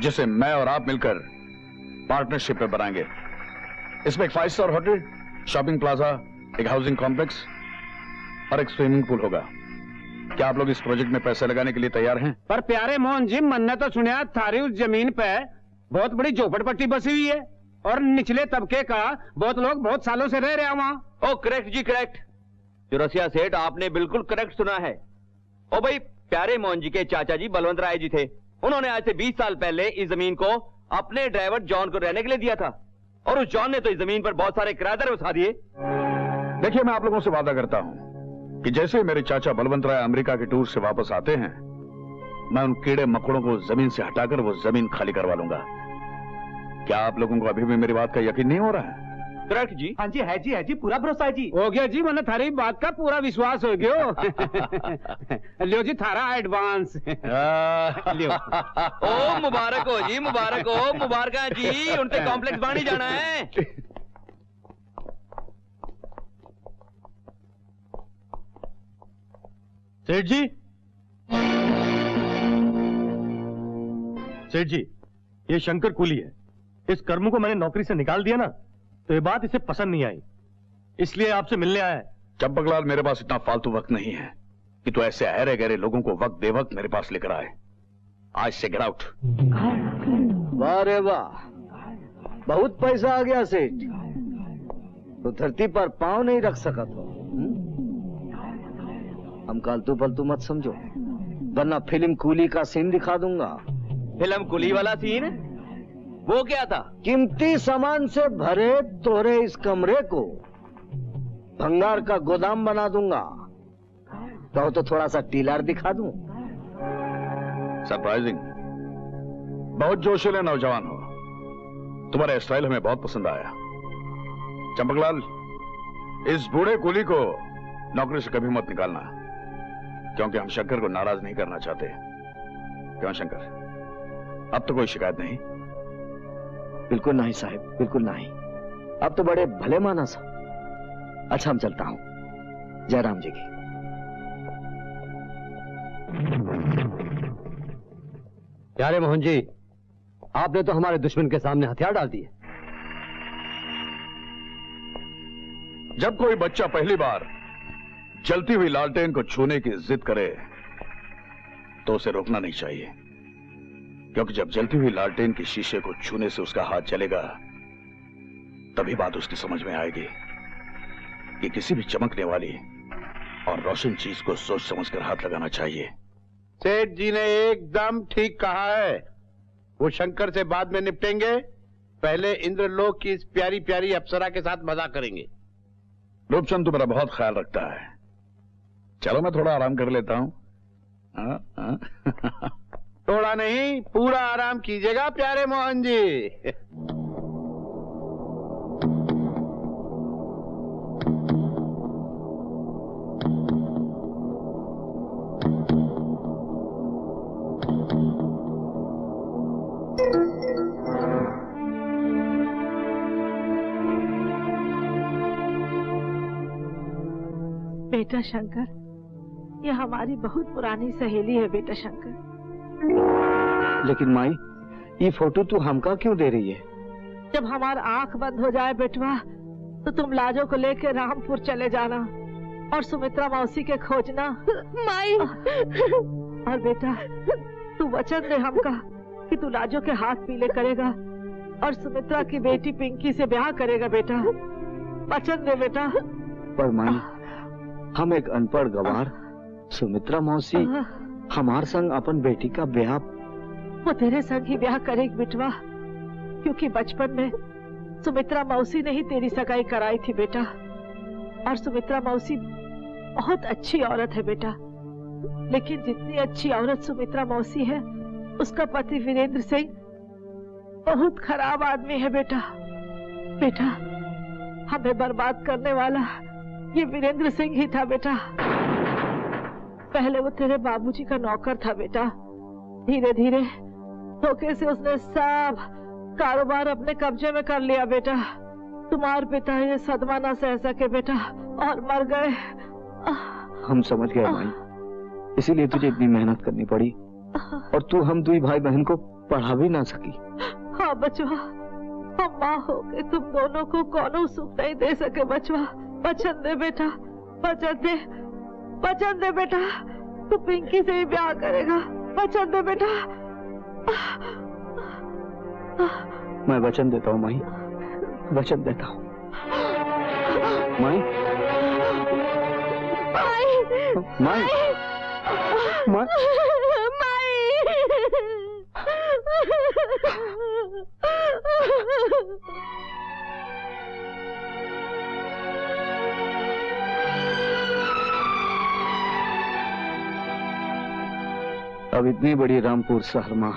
जिसे मैं और आप मिलकर पार्टनरशिप पे बनाएंगे। इसमें एक 5 स्टार होटल, शॉपिंग प्लाजा, एक हाउसिंग कॉम्प्लेक्स और एक स्विमिंग पूल होगा। क्या आप लोग इस प्रोजेक्ट में पैसे लगाने के लिए तैयार हैं? पर प्यारे मोहन जी, मैंने तो सुना थारी उस जमीन पे बहुत बड़ी झोपड़पट्टी बसी हुई है और निचले तबके का बहुत लोग बहुत सालों से रह रहे हैं वहाँ। ओ करेक्ट जी, करेक्ट। चौरसिया सेठ, आपने बिल्कुल करेक्ट सुना है। ओ भाई, प्यारे मोहन जी के चाचा जी बलवंत राय जी थे। उन्होंने आज से 20 साल पहले इस जमीन को अपने ड्राइवर जॉन को रहने के लिए दिया था और उस जॉन ने तो इस जमीन पर बहुत सारे किराएदार बसा दिए। देखिए, मैं आप लोगों से वादा करता हूं कि जैसे ही मेरे चाचा बलवंत राय अमेरिका के टूर से वापस आते हैं, मैं उन कीड़े मकोड़ों को जमीन से हटाकर वो जमीन खाली करवा लूंगा। क्या आप लोगों को अभी भी मेरी बात का यकीन नहीं हो रहा है? करेक्ट जी। हाँ जी, है जी, पूरा भरोसा है जी। हो गया जी, मैंने थारी बात का पूरा विश्वास हो गयो। लियो जी थारा एडवांस। लियो। ओ मुबारक हो जी, मुबारक हो, मुबारक है जी, उनसे कॉम्प्लेक्स बानी जाना है। सेठ जी, सेठ जी, ये शंकर कुली है। इस कर्म को मैंने नौकरी से निकाल दिया ना, तो ये बात इसे पसंद नहीं आई, इसलिए आपसे मिलने आया है। चंपकलाल, मेरे पास इतना फालतू वक्त नहीं है कि तू ऐसे अहरे गहरे लोगों को वक्त बेवक्त मेरे पास लेकर आए। आज से गेट आउट। वाह रे वाह, बहुत पैसा आ गया सेठ। तो धरती पर पांव नहीं रख सका तो हम कालतू पलतू मत समझो, वरना फिल्म कूली का सीन दिखा दूंगा। फिल्म कुली वाला सीन? वो क्या था? कीमती सामान से भरे तोरे इस कमरे को भंगार का गोदाम बना दूंगा। कहो तो थोड़ा सा टीलर दिखा दूं। सरप्राइजिंग, बहुत जोशीले नौजवान हो, तुम्हारा स्टाइल हमें बहुत पसंद आया। चंपकलाल, इस बूढ़े कुली को नौकरी से कभी मत निकालना, क्योंकि हम शंकर को नाराज नहीं करना चाहते। क्यों शंकर, अब तो कोई शिकायत नहीं? बिल्कुल नहीं साहब, बिल्कुल नहीं। अब तो बड़े भले मानस। अच्छा, हम चलता हूं। जयराम जी की। प्यारे मोहन जी, आपने तो हमारे दुश्मन के सामने हथियार डाल दिए। जब कोई बच्चा पहली बार जलती हुई लालटेन को छूने की जिद करे तो उसे रोकना नहीं चाहिए, क्योंकि जब जलती हुई लालटेन के शीशे को छूने से उसका हाथ जलेगा, तभी बात उसकी समझ में आएगी कि किसी भी चमकने वाली और रोशन चीज को सोच समझकर हाथ लगाना चाहिए। सेठ जी ने एकदम ठीक कहा है। वो शंकर से बाद में निपटेंगे, पहले इंद्रलोक की इस प्यारी प्यारी अप्सरा के साथ मजाक करेंगे। रूपचंद तो मेरा बहुत ख्याल रखता है। चलो मैं थोड़ा आराम कर लेता हूं। थोड़ा नहीं, पूरा आराम कीजिएगा प्यारे मोहन जी। बेटा शंकर, ये हमारी बहुत पुरानी सहेली है बेटा शंकर। लेकिन माई, ये फोटो तू हमका क्यों दे रही है? जब हमारा आंख बंद हो जाए बेटवा, तो तुम लाजो को लेके रामपुर चले जाना और सुमित्रा मौसी के खोजना। माई। और बेटा, तू वचन दे हमका कि तू लाजो के हाथ पीले करेगा और सुमित्रा की बेटी पिंकी से ब्याह करेगा बेटा। वचन दे बेटा। पर माई, हम एक अनपढ़ गवार सुमित्रा मौसी हमार संग अपन बेटी का ब्याह। वो तेरे संग ही ब्याह करेगी बेटवा, क्योंकि बचपन में सुमित्रा मौसी ने ही तेरी सगाई कराई थी बेटा। और सुमित्रा मौसी बहुत अच्छी औरत है बेटा, लेकिन जितनी अच्छी औरत सुमित्रा मौसी है, उसका पति वीरेंद्र सिंह बहुत खराब आदमी है बेटा। बेटा, हमें बर्बाद करने वाला ये वीरेंद्र सिंह ही था बेटा। पहले वो तेरे बाबूजी का नौकर था बेटा, धीरे धीरे धोखे से उसने सब कारोबार अपने कब्जे में कर लिया बेटा। तुम्हारे पिता ये सदमा न सह सके बेटा और मर गए। हम समझ गए भाई, इसीलिए तुझे इतनी मेहनत करनी पड़ी और तू हम दुई भाई बहन को पढ़ा भी ना सकी। हाँ बचवा, हम माँ हो के तुम दोनों को कोनो सुख नहीं दे सके बचवा। वचन दे बेटा, वचन दे, वचन दे बेटा, तू पिंकी से ही ब्याह करेगा। वचन दे बेटा। मैं वचन देता हूँ माई, वचन देता हूँ माई। माई, माई, अब इतनी बड़ी रामपुर शहर में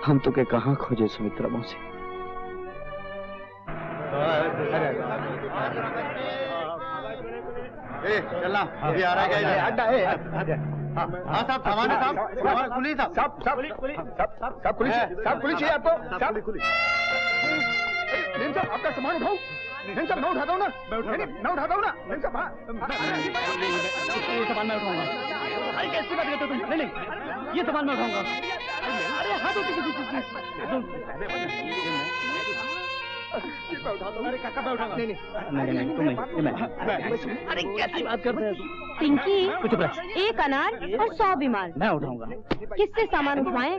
हम तो के कहां खोजे सुमित्रा मौसी। चलना अभी आ रहा है अड्डा है। हाँ साहब सामान है साहब, सामान खुली साहब, सब खुली चाहिए आपको, सब खुली। मेम साहब आपका सामान उठाओ, मेम साहब मैं उठाता हूँ ना, मैं उठाता हूँ ना मेम साहब। ये सामान मैं उठाऊंगा। अरे कैसी बात करते हो तुम? नहीं ये सामान मैं उठाऊंगा। अरे हाथ उठा अरे काका मैं उठाऊंगा। नहीं तुम नहीं मैं। अरे कैसी बात करते हैं? पिंकी, एक अनार और 100 बीमार। मैं उठाऊंगा। किससे सामान उठवाएं?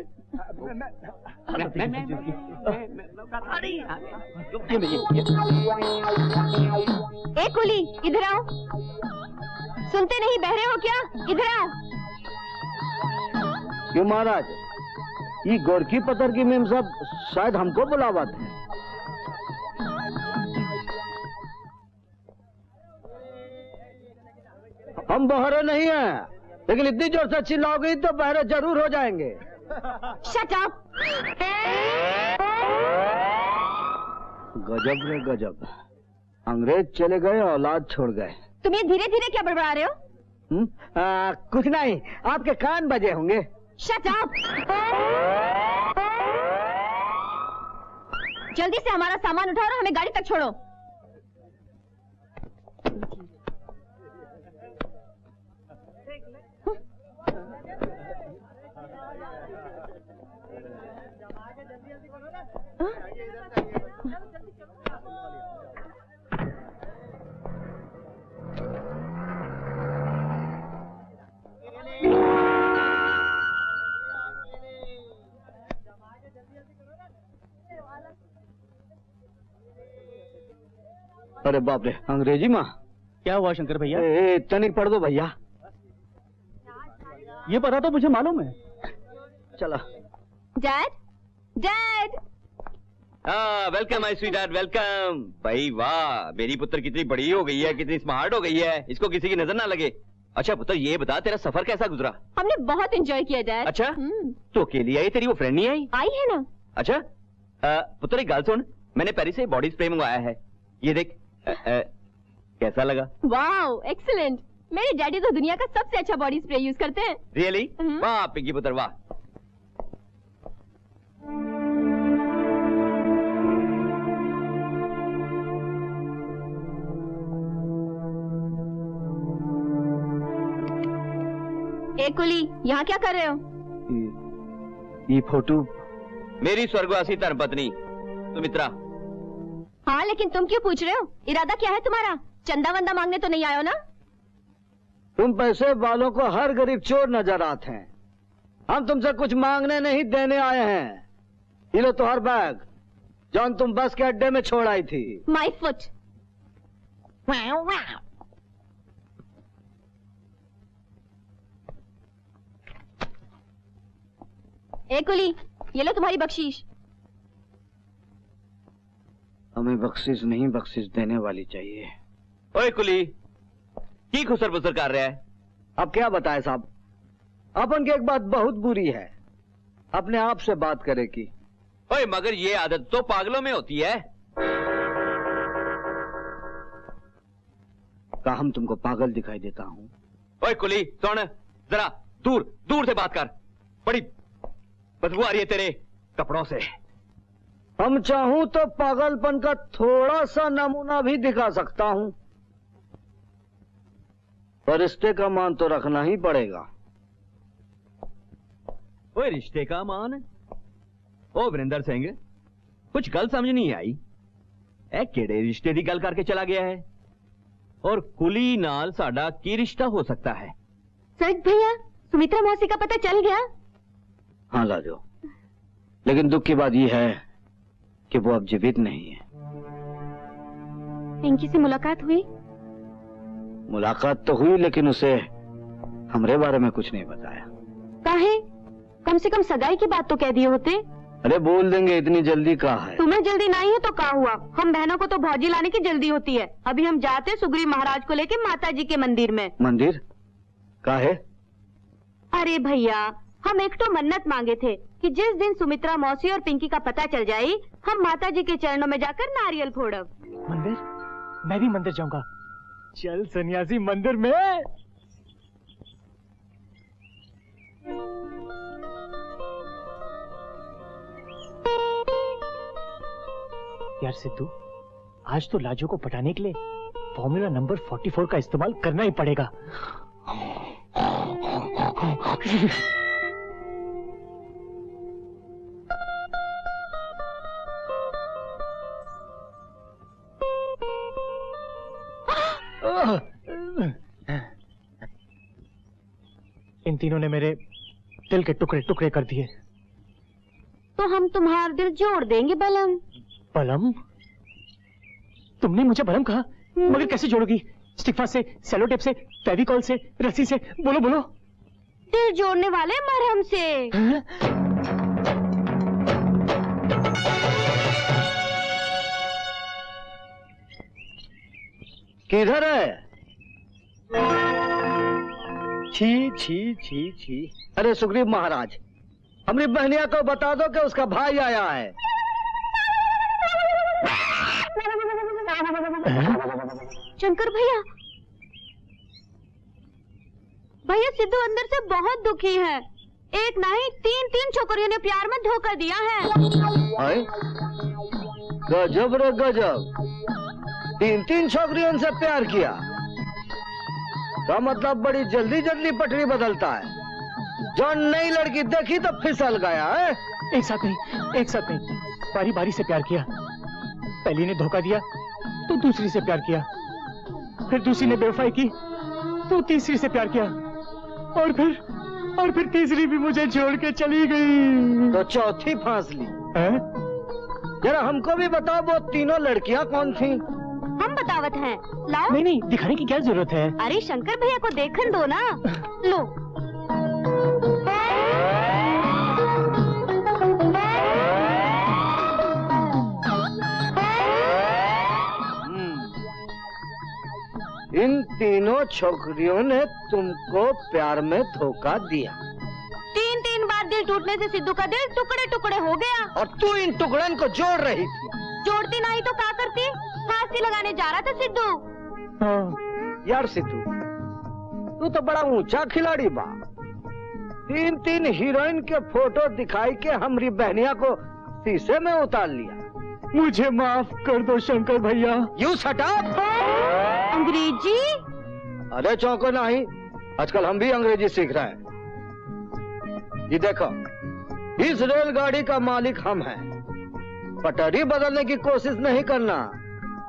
ए कुली, इधर आओ। सुनते नहीं, बहरे हो क्या? इधर आओ। क्यों महाराज? ये गोरखी पत्थर की मेम साहब शायद हमको बुलावत है। हम बहरे नहीं हैं, लेकिन इतनी जोर से चिल्लाओगे तो बहरे जरूर हो जाएंगे। Shut up. गजब रे गजब, अंग्रेज चले गए, औलाद छोड़ गए। तुम ये धीरे धीरे क्या बड़बड़ा रहे हो? कुछ नहीं, आपके कान बजे होंगे। Shut up. जल्दी से हमारा सामान उठाओ और हमें गाड़ी तक छोड़ो। अरे बाप रे, अंग्रेजी माँ। क्या हुआ शंकर भैया? तनिक पढ़ दो भैया। ये पता तो मुझे मालूम है। चलो। Dad, dad. Welcome my sweet dad, welcome. भाई वाह, मेरी पुत्र कितनी बड़ी हो गई है, कितनी स्मार्ट हो गई है, इसको किसी की नजर ना लगे। अच्छा पुत्र, ये बता तेरा सफर कैसा गुजरा? हमने बहुत एंजॉय किया डैड। अच्छा, तो अकेली आई? तेरी वो फ्रेंड नहीं आई? आई है ना। अच्छा पुत्र, एक गाल सुन, मैंने पेरिस से बॉडी स्प्रे मंगवाया है, ये देख। कैसा लगा? Wow, excellent. मेरे डैडी तो दुनिया का सबसे अच्छा बॉडी स्प्रे यूज करते हैं। रियली? वाह पिंकी पुत्र, वाह। ए कुली, यहाँ क्या कर रहे हो? ये फोटो मेरी स्वर्गवासी धर्मपत्नी सुमित्रा। हाँ, लेकिन तुम क्यों पूछ रहे हो? इरादा क्या है तुम्हारा? चंदा वंदा मांगने तो नहीं आयो ना? तुम पैसे वालों को हर गरीब चोर नजर आते हैं। हम तुमसे कुछ मांगने नहीं, देने आए हैं। ये लो तुम्हार बैग, जौन तुम बस के अड्डे में छोड़ आई थी। My foot. ए कुली, ये लो तुम्हारी बख्शीश। हमें बख्शिश नहीं, बख्शिश देने वाली चाहिए। ओए कुली, की खुसर बुसर कर रहा है? अब क्या बताए साहब, अपन की एक बात बहुत बुरी है, अपने आप से बात करे की। ओए मगर ये आदत तो पागलों में होती है। क्या हम तुमको पागल दिखाई देता हूँ? ओए कुली सुन, जरा दूर दूर से बात कर, बड़ी बदबू आ रही है तेरे कपड़ों से। हम चाहूं तो पागलपन का थोड़ा सा नमूना भी दिखा सकता हूं, पर रिश्ते का मान तो रखना ही पड़ेगा। ओए रिश्ते का मान? ओ वरिंदर सिंह, कुछ गल समझ नहीं आई। ए केड़े रिश्ते की गल करके चला गया है? और कुली नाल साडा की रिश्ता हो सकता है? सच भैया, सुमित्रा मौसी का पता चल गया? हाँ लाजो, लेकिन दुख की बात यह है कि वो अब जीवित नहीं है। पिंकी से मुलाकात हुई? मुलाकात तो हुई, लेकिन उसे हमरे बारे में कुछ नहीं बताया। काहे? कम से कम सगाई की बात तो कह दिए होते। अरे बोल देंगे, इतनी जल्दी कहा है? तुम्हें जल्दी नहीं है तो क्या हुआ? हम बहनों को तो भौजी लाने की जल्दी होती है। अभी हम जाते सुग्रीव महाराज को लेके माता जी के मंदिर में। मंदिर? काहे? अरे भैया, हम एक तो मन्नत मांगे थे कि जिस दिन सुमित्रा मौसी और पिंकी का पता चल जाए हम माता जी के चरणों में जाकर नारियल फोड़ब। मंदिर? मैं भी मंदिर जाऊंगा। चल सन्यासी मंदिर में। यार सिद्धू, आज तो लाजो को पटाने के लिए फॉर्मूला नंबर 44 का इस्तेमाल करना ही पड़ेगा। इन तीनों ने मेरे दिल के टुकड़े टुकड़े कर दिए। तो हम तुम्हारा दिल जोड़ देंगे बलम। बलम? तुमने मुझे बलम कहा? मगर कैसे जोड़ोगी? स्टिफा से, सेलो टेप से, फेविकॉल से, रस्सी से? बोलो बोलो। दिल जोड़ने वाले मरहम से। किधर है? छी छी छी छी। अरे सुग्रीव महाराज, हमारी बहनिया को बता दो कि उसका भाई आया है। शंकर भैया, भैया सिद्धू अंदर से बहुत दुखी है। एक नहीं तीन छोकरियों ने प्यार में धोखा दिया है। गजब रे गजब, तीन छोकरियों से प्यार किया का मतलब बड़ी जल्दी जल्दी पटरी बदलता है। जो नई लड़की देखी तो फिसल गया है। एक साथ नहीं, बारी बारी से प्यार किया। पहली ने धोखा दिया तो दूसरी से प्यार किया, फिर दूसरी ने बेवफाई की तो तीसरी से प्यार किया, और फिर तीसरी भी मुझे छोड़ के चली गई। तो चौथी फांस ली। जरा हमको भी बताओ वो तीनों लड़कियां कौन थी? हम बतावत हैं। लाओ। नहीं, दिखाने की क्या जरूरत है? अरे शंकर भैया को देखन दो ना। लो। इन तीनों छोकरियों ने तुमको प्यार में धोखा दिया। तीन बार दिल टूटने से सिद्धू का दिल टुकड़े टुकड़े हो गया। और तू इन टुकड़ों को जोड़ रही थी। जोड़ती नहीं तो क्या करती? फांसी लगाने जा रहा था सिद्धू। यार सिद्धू, तू तो बड़ा ऊंचा खिलाड़ी बा। तीन हीरोइन के फोटो दिखाई के हमारी बहनिया को शीशे में उतार लिया। मुझे माफ कर दो शंकर भैया। You shut up. अंग्रेजी? अरे चौंको नहीं, आजकल हम भी अंग्रेजी सीख रहे हैं। ये देखो, इस रेलगाड़ी का मालिक हम हैं। पटरी बदलने की कोशिश नहीं करना।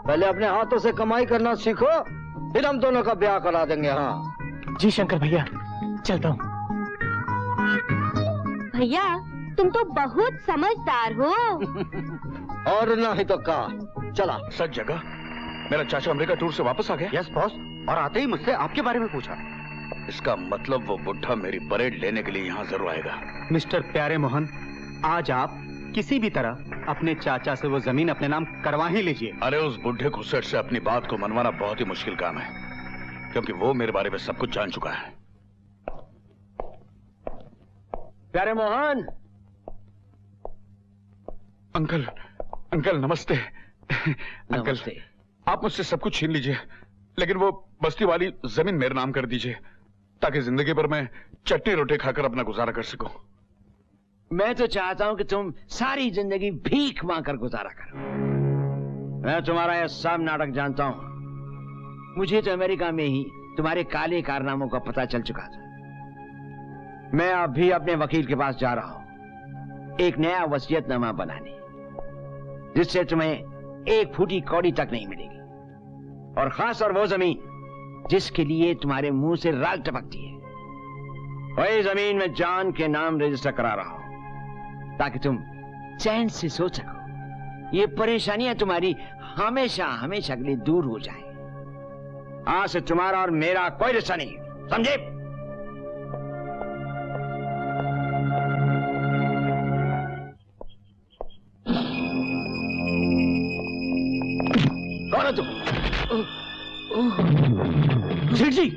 पहले अपने हाथों से कमाई करना सीखो, फिर हम दोनों का ब्याह करा देंगे। हाँ जी शंकर भैया, चलता हूँ। भैया तुम तो बहुत समझदार हो। और नहीं तो का। चला। सच जगह मेरा चाचा अमेरिका टूर से वापस आ गया? यस बॉस, और आते ही मुझसे आपके बारे में पूछा। इसका मतलब वो बुढ़ा मेरी परेड लेने के लिए यहाँ जरूर आएगा। मिस्टर प्यारे मोहन, आज आप किसी भी तरह अपने चाचा से वो जमीन अपने नाम करवा ही लीजिए। अरे उस बुढ़े घुसट से अपनी बात को मनवाना बहुत ही मुश्किल काम है, क्योंकि वो मेरे बारे में सब कुछ जान चुका है। प्यारे मोहन। अंकल नमस्ते। अंकल, आप मुझसे सब कुछ छीन लीजिए, लेकिन वो बस्ती वाली जमीन मेरे नाम कर दीजिए, ताकि जिंदगी भर मैं चटनी रोटी खाकर अपना गुजारा कर सकूं। मैं तो चाहता हूं कि तुम सारी जिंदगी भीख मांगकर गुजारा करो। मैं तुम्हारा यह सब नाटक जानता हूं। मुझे तो अमेरिका में ही तुम्हारे काले कारनामों का पता चल चुका था। मैं अभी अपने वकील के पास जा रहा हूं, एक नया वसीयतनामा बनाने, जिससे तुम्हें एक फूटी कौड़ी तक नहीं मिलेगी, और खास और वो जमीन जिसके लिए तुम्हारे मुंह से राल टपकती है, वही जमीन में जान के नाम रजिस्टर करा रहा हूं, ताकि तुम चैन से सो सको। ये परेशानियां तुम्हारी हमेशा हमेशा के लिए दूर हो जाए। आज से तुम्हारा और मेरा कोई रिश्ता नहीं, समझे? कौन हो तुम? सेठ जी,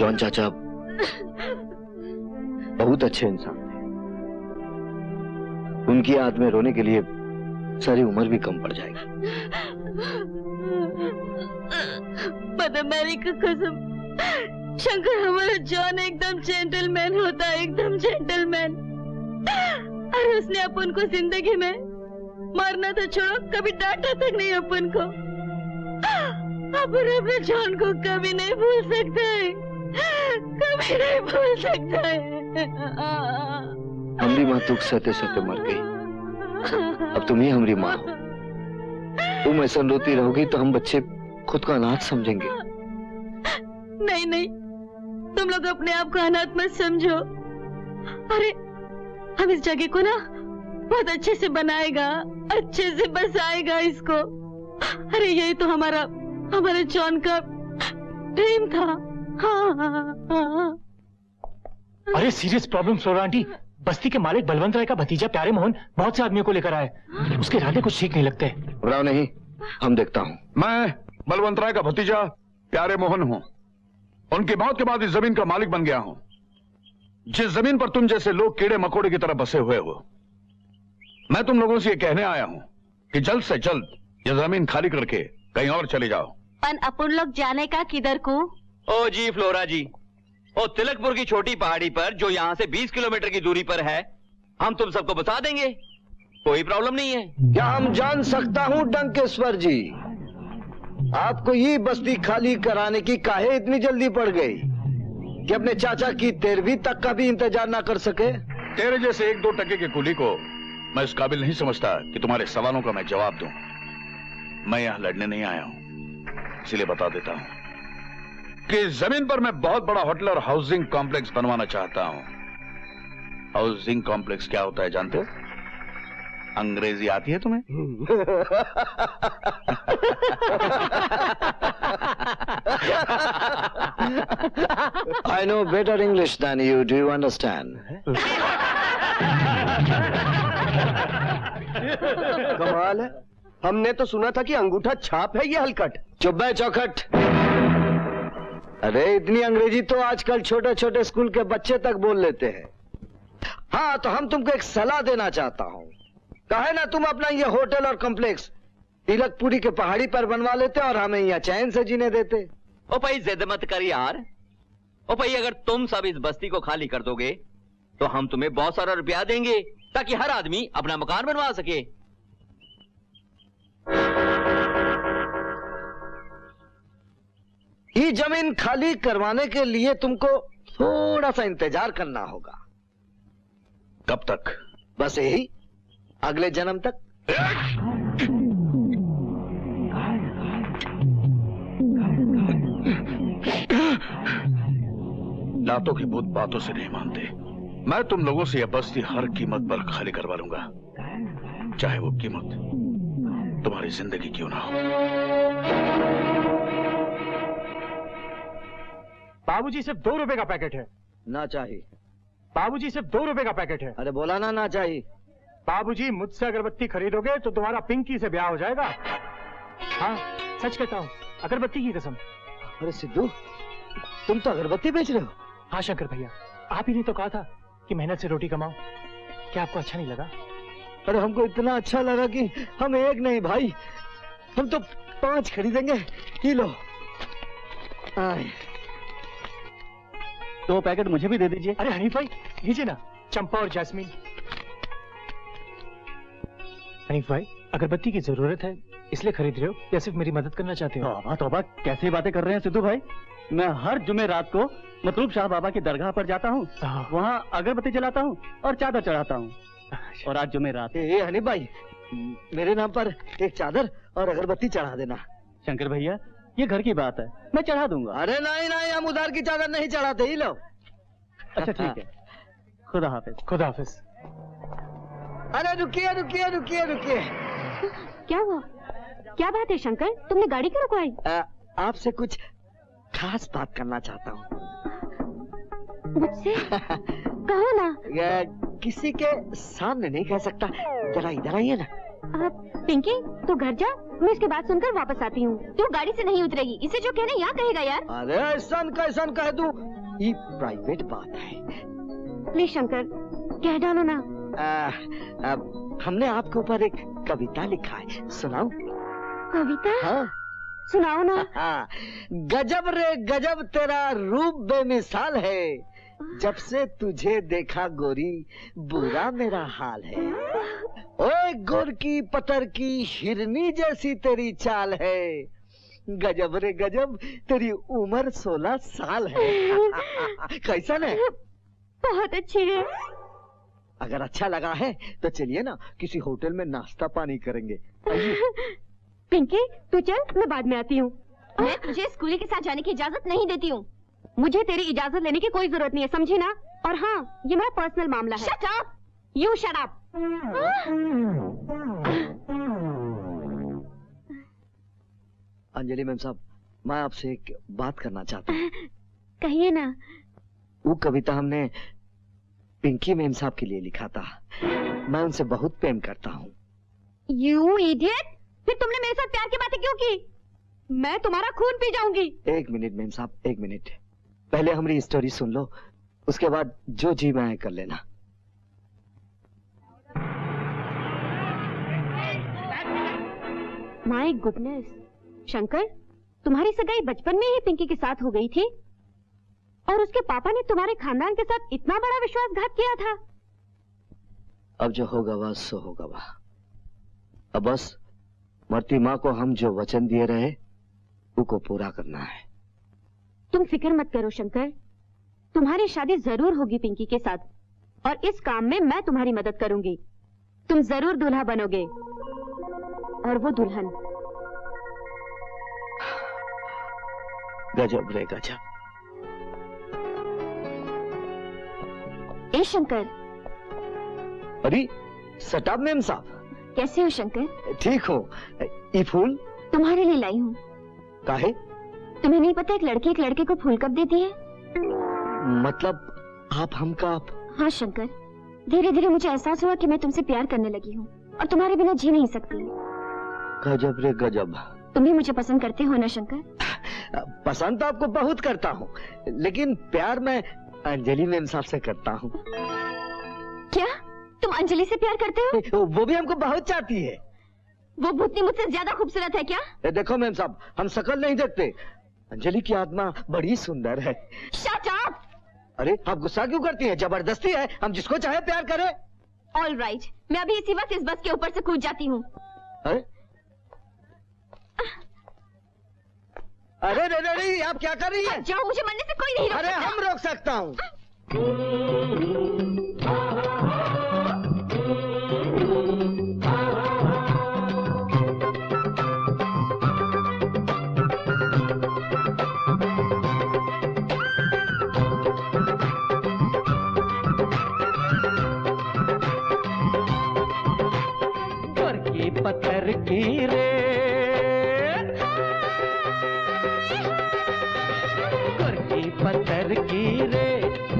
जॉन चाचा बहुत अच्छे इंसान थे। उनकी याद में रोने के लिए सारी उम्र भी कम पड़ जाएगी। पता मेरी कसम, शंकर हमारा जॉन एकदम जेंटलमैन होता है, एकदम जेंटलमैन। अरे उसने अपन को जिंदगी में मारना तो छोड़ो, कभी डांटा तक नहीं अपन को। अपन अपने जॉन को कभी नहीं भूल सकते, कभी नहीं भूल सकते। हमारी माँ दुख सहते सहते मर गई, अब तुम ही हमारी माँ हो। तुम ऐसा रोती रहोगी तो हम बच्चे खुद को अनाथ समझेंगे। नहीं नहीं, तुम लोग अपने आप को अनाथ मत समझो। अरे हम इस जगह को ना बहुत अच्छे से बनाएगा, अच्छे से बसाएगा इसको। अरे यही तो हमारे जॉन का ड्रीम था। हाँ। अरे सीरियस प्रॉब्लम फ्लोरा आंटी। बस्ती के मालिक बलवंत राय का भतीजा प्यारे मोहन बहुत से आदमियों को लेकर आए। उसके इरादे कुछ ठीक नहीं लगते। राव नहीं, हम देखता हूँ। मैं बलवंत राय का भतीजा प्यारे मोहन हूँ। उनकी मौत के बाद इस जमीन का मालिक बन गया हूँ, जिस जमीन पर तुम जैसे लोग कीड़े मकोड़े की तरह बसे हुए हो। मैं तुम लोगों से ये कहने आया हूँ कि जल्द से जल्द ये जमीन खाली करके कहीं और चले जाओ। पर अपन लोग जाने का किधर को? ओ जी फ्लोरा जी, ओ तिलकपुर की छोटी पहाड़ी पर जो यहाँ से 20 किलोमीटर की दूरी पर है, हम तुम सबको बता देंगे, कोई प्रॉब्लम नहीं है। क्या हम जान सकता हूँ डंकेश्वर जी, आपको ये बस्ती खाली कराने की काहे इतनी जल्दी पड़ गई कि अपने चाचा की 13वीं तक का भी इंतजार ना कर सके? तेरे जैसे 1-2 टके के कुली को मैं इस काबिल नहीं समझता कि तुम्हारे सवालों का मैं जवाब दूं। मैं यहाँ लड़ने नहीं आया हूं, इसलिए बता देता हूं कि इस जमीन पर मैं बहुत बड़ा होटल और हाउसिंग कॉम्प्लेक्स बनवाना चाहता हूं। हाउसिंग कॉम्प्लेक्स क्या होता है जानते हो? अंग्रेजी आती है तुम्हें? I know better English than you. Do you understand? कमाल है, हमने तो सुना था कि अंगूठा छाप है ये हलकट। चुप बे चौखट। अरे इतनी अंग्रेजी तो आजकल छोटे छोटे स्कूल के बच्चे तक बोल लेते हैं। हाँ, तो हम तुमको एक सलाह देना चाहता हूँ। कहे ना तुम अपना ये होटल और कॉम्प्लेक्स तिलकपुरी के पहाड़ी पर बनवा लेते और हमें यहाँ चैन से जीने देते। ओ भाई जिद मत कर यार। ओ भाई अगर तुम सब इस बस्ती को खाली कर दोगे तो हम तुम्हें बहुत सारा रुपया देंगे ताकि हर आदमी अपना मकान बनवा सके। ये जमीन खाली करवाने के लिए तुमको थोड़ा सा इंतजार करना होगा। कब तक? बस यही, अगले जन्म तक। लातों की भूत बातों से नहीं मानते। मैं तुम लोगों से यह बस्ती हर कीमत पर खाली करवा लूंगा, चाहे वो कीमत तुम्हारी जिंदगी क्यों ना हो। बाबूजी सिर्फ 2 रुपए का पैकेट है। ना चाहिए। बाबूजी सिर्फ 2 रुपए का पैकेट है। अरे बोला ना चाहिए। बाबूजी मुझसे अगरबत्ती खरीदोगे तो तुम्हारा पिंकी से ब्याह हो जाएगा। हाँ सच कहता हूँ, अगरबत्ती की कसम। अरे सिद्धू, तुम तो अगरबत्ती बेच रहे हो? हाँ शंकर भैया, आप ही ने तो कहा था कि मेहनत से रोटी कमाओ। क्या आपको अच्छा नहीं लगा? अरे हमको इतना अच्छा लगा कि हम एक नहीं भाई, हम तो 5 खरीदेंगे। ये लो। 2 पैकेट मुझे भी दे दीजिए। अरे हनीफ भाई लीजिए ना, चंपा और जैस्मीन। हनीफ भाई, अगरबत्ती की जरूरत है इसलिए खरीद रहे हो या सिर्फ मेरी मदद करना चाहते हो? तौबा तौबा, कैसी बातें कर रहे हैं सिद्धू भाई। मैं हर जुमे रात को मतलूब शाह बाबा की दरगाह पर जाता हूँ, वहाँ अगरबत्ती जलाता हूँ और चादर चढ़ाता हूँ। और आज जुमे रात। ये हनीफ भाई, मेरे नाम पर एक चादर और अगरबत्ती चढ़ा देना। शंकर भैया, ये घर की बात है, मैं चढ़ा दूंगा। अरे नहीं नहीं, हम उधार की चादर नहीं चढ़ाते। ही लो। अच्छा ठीक है, खुदा हाफिज। खुदा हाफिज। अरे रुकिए रुकिए रुकिए रुकिए। क्या हुआ? क्या बात है शंकर, तुमने गाड़ी क्यों रुकवाई? आपसे कुछ खास बात करना चाहता हूँ। मुझसे? कहो ना। किसी के सामने नहीं कह सकता, जरा इधर आइए ना। पिंकी, तू घर जा, मैं इसके बात सुनकर वापस आती हूँ। तू गाड़ी से नहीं उतरेगी, इसे जो कहना यहाँ कहेगा यार। अरे ऐसा कैसन कह दूं, ये प्राइवेट बात है। प्लीज शंकर कह डालो ना। हमने आपके ऊपर एक कविता लिखा है, सुनाओ। कविता? हाँ सुनाओ ना। गजब रे गजब तेरा रूप बेमिसाल है, जब से तुझे देखा गोरी बुरा मेरा हाल है। ओए गोर की पतर की हिरनी जैसी तेरी चाल है, गजब रे गजब तेरी उम्र 16 साल है। कैसा है? बहुत अच्छी है। अगर अच्छा लगा है तो चलिए ना किसी होटल में नाश्ता पानी करेंगे। पिंकी तू चल, मैं बाद में आती हूँ। मैं तुझे स्कूली के साथ जाने की इजाजत नहीं देती हूँ। मुझे तेरी इजाजत लेने की कोई जरूरत नहीं है, समझी ना? और हाँ, ये मेरा पर्सनल मामला है। Shut up! You shut up! Anjali ma'am साहब, मैं आपसे एक बात करना चाहता हूँ। कहिए ना। वो कविता हमने पिंकी मैम साहब के लिए लिखा था। मैं उनसे बहुत प्रेम करता हूँ। You idiot! फिर तुमने मेरे साथ प्यार की बातें क्यों की? मैं तुम्हारा खून पी जाऊंगी। एक मिनट मैम साहब, एक मिनट। पहले हमारी स्टोरी सुन लो, उसके बाद जो जी मैं कर लेना। माय गुडनेस, शंकर, तुम्हारी सगाई बचपन में ही पिंकी के साथ हो गई थी और उसके पापा ने तुम्हारे खानदान के साथ इतना बड़ा विश्वासघात किया था। अब जो होगा वह सो होगा वह। अब बस मरती माँ को हम जो वचन दिए रहे उसको पूरा करना है। तुम फिक्र मत करो शंकर, तुम्हारी शादी जरूर होगी पिंकी के साथ और इस काम में मैं तुम्हारी मदद करूंगी। तुम जरूर दूल्हा बनोगे और वो दुल्हन। गजब रे गजब। ए शंकर। अरे सटाब मैम साहब, कैसे हो शंकर? ठीक हो। ये फूल तुम्हारे लिए लाई हूँ। काहे? तुम्हें नहीं पता एक लड़की एक लड़के को फूल कब देती है? मतलब आप हमका आप? हाँ शंकर, धीरे धीरे मुझे एहसास हुआ कि मैं तुमसे प्यार करने लगी हूँ और तुम्हारे बिना जी नहीं सकती। गजब रे गजब। तुम भी मुझे पसंद करते हो ना शंकर? पसंद तो आपको बहुत करता हूँ, लेकिन प्यार मैं अंजलि मैम साहब से करता हूँ। क्या तुम अंजलि से प्यार करते हो? वो भी हमको बहुत चाहती है। वो भूतनी मुझसे ज्यादा खूबसूरत है क्या? देखो मैम साहब, हम शक्ल नहीं देखते, अंजलि की आत्मा बड़ी सुंदर है। Shut up! अरे आप गुस्सा क्यों करती हैं? जबरदस्ती है, हम जिसको चाहे प्यार करें। ऑल राइट, मैं अभी इसी वक्त इस बस के ऊपर से कूद जाती हूँ। अरे अरे आप क्या कर रही हैं? जाओ, मुझे मरने से कोई नहीं रोक सकता। अरे हम रोक सकता हूँ। पत्थर की रे गोरकी पत्थर की रे,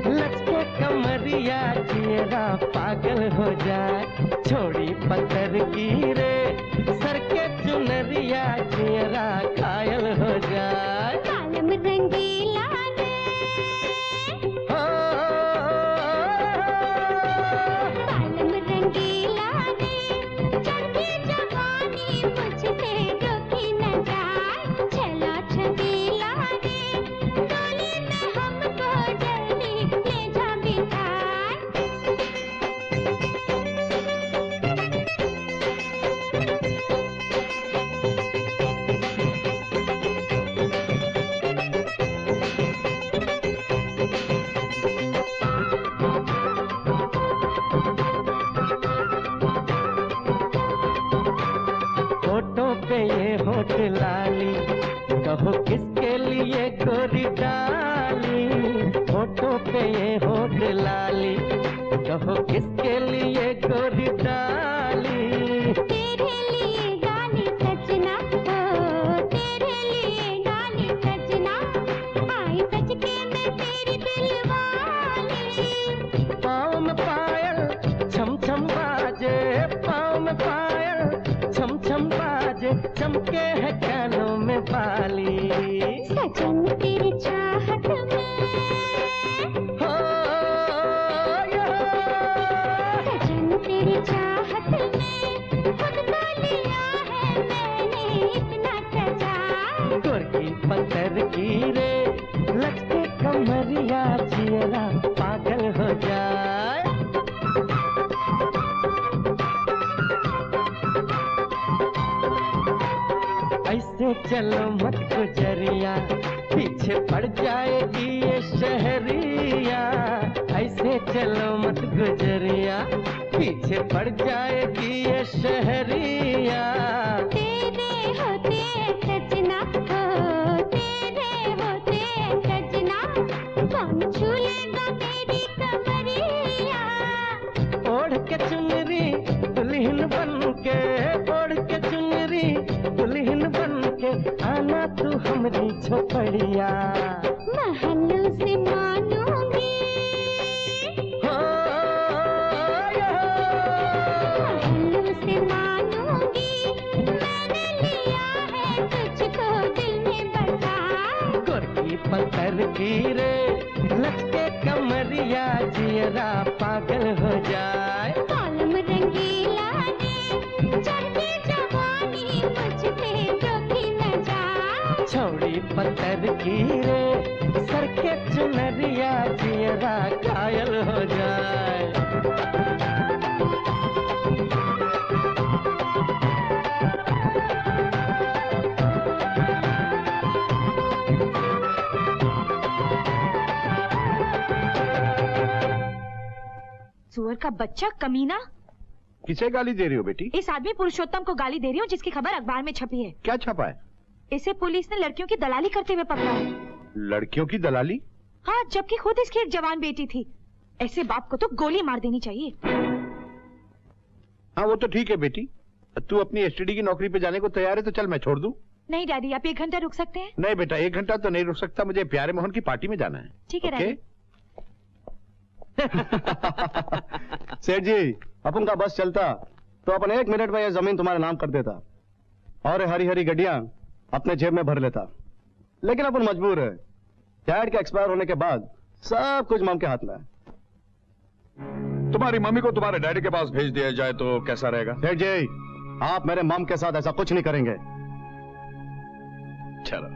लचके कमरिया चेहरा पागल हो जाए। छोड़ी पत्थर की रे, सर के चुनरिया चेहरा घायल हो जाए। कालम रंगीला रे, कालम रंगीला रे, चढ़ी जवानी मुझसे रोकी न जाए। छला छबीला रे, डोली में हमको जल्दी ले जा बिठाए। होठों पे ये होठ लाली, कहो किसके लिए गोरी डाली। होठों पे ये होठ लाली, कहो किसके लिए गोरी डाली। तेरे लिए डाली सजना, ओ तेरे लिए डाली सजना, आई सच के मैं तेरी दिलवाली। पाँव में पायल छम छम बाजे, पाँव में पायल छम छम बाजे, चमके है कानों में बाली। सजन तेरी चाहत में सजन तेरी चाहत में खुद को लिया है मैंने इतना सजा। गोरकी पत्थर की रे लचके कमरिया जियरा पागल हो जाए। ऐसे चलो मत गुजरिया पीछे पड़ जाएगी ये शहरिया। ऐसे चलो मत गुजरिया पीछे पड़ जाएगी ये शहरिया। तेरे होते सजना हो, तेरे होते सजना, कौन छू लेगा मेरी कमरिया। ओढ़ के चुनरी दुल्हन बन के, ओढ़ के चुनरी दुल्हन बन के आना तू हमरी झोपड़िया। महलों से मानूंगी, महलों से मानूंगी, मैंने लिया है तुझको दिल में बसा। गोरकी पत्थर की रे लचके कमरिया जियरा पागल हो जाए। कॉलम रंगीला ने चढ़ती जवानी मुझसे रोकी न जा। छौड़ी पत्थर की रे सर के चुनरिया जियरा घायल हो जाए। सुअर का बच्चा कमीना। किसे गाली दे रही हो बेटी? इस आदमी पुरुषोत्तम को गाली दे रही हूँ जिसकी खबर अखबार में छपी है। क्या छपा है? इसे पुलिस ने लड़कियों की दलाली करते हुए पकड़ा है। लड़कियों की दलाली? हाँ, जबकि खुद इसकी एक जवान बेटी थी। ऐसे बाप को तो गोली मार देनी चाहिए। हाँ वो तो ठीक है बेटी, तू अपनी एसटीडी की नौकरी पे जाने को तैयार है तो चल मैं छोड़ दूं। नहीं डैडी, आप 1 घंटा रुक सकते हैं? नहीं बेटा, 1 घंटा तो नहीं रुक सकता, मुझे प्यारे मोहन की पार्टी में जाना है। ठीक है डैडी। सेठ जी, अपन का बस चलता तो अपन 1 मिनट में ये जमीन तुम्हारे नाम कर देता और हरी हरी गड्डियां अपने जेब में भर लेता। लेकिन अपन मजबूर है, डैड के एक्सपायर होने के बाद सब कुछ मम के हाथ में है। तुम्हारी मम्मी को तुम्हारे डैडी के पास भेज दिया जाए तो कैसा रहेगा? सेठ जी, आप मेरे मम के साथ ऐसा कुछ नहीं करेंगे। चलो,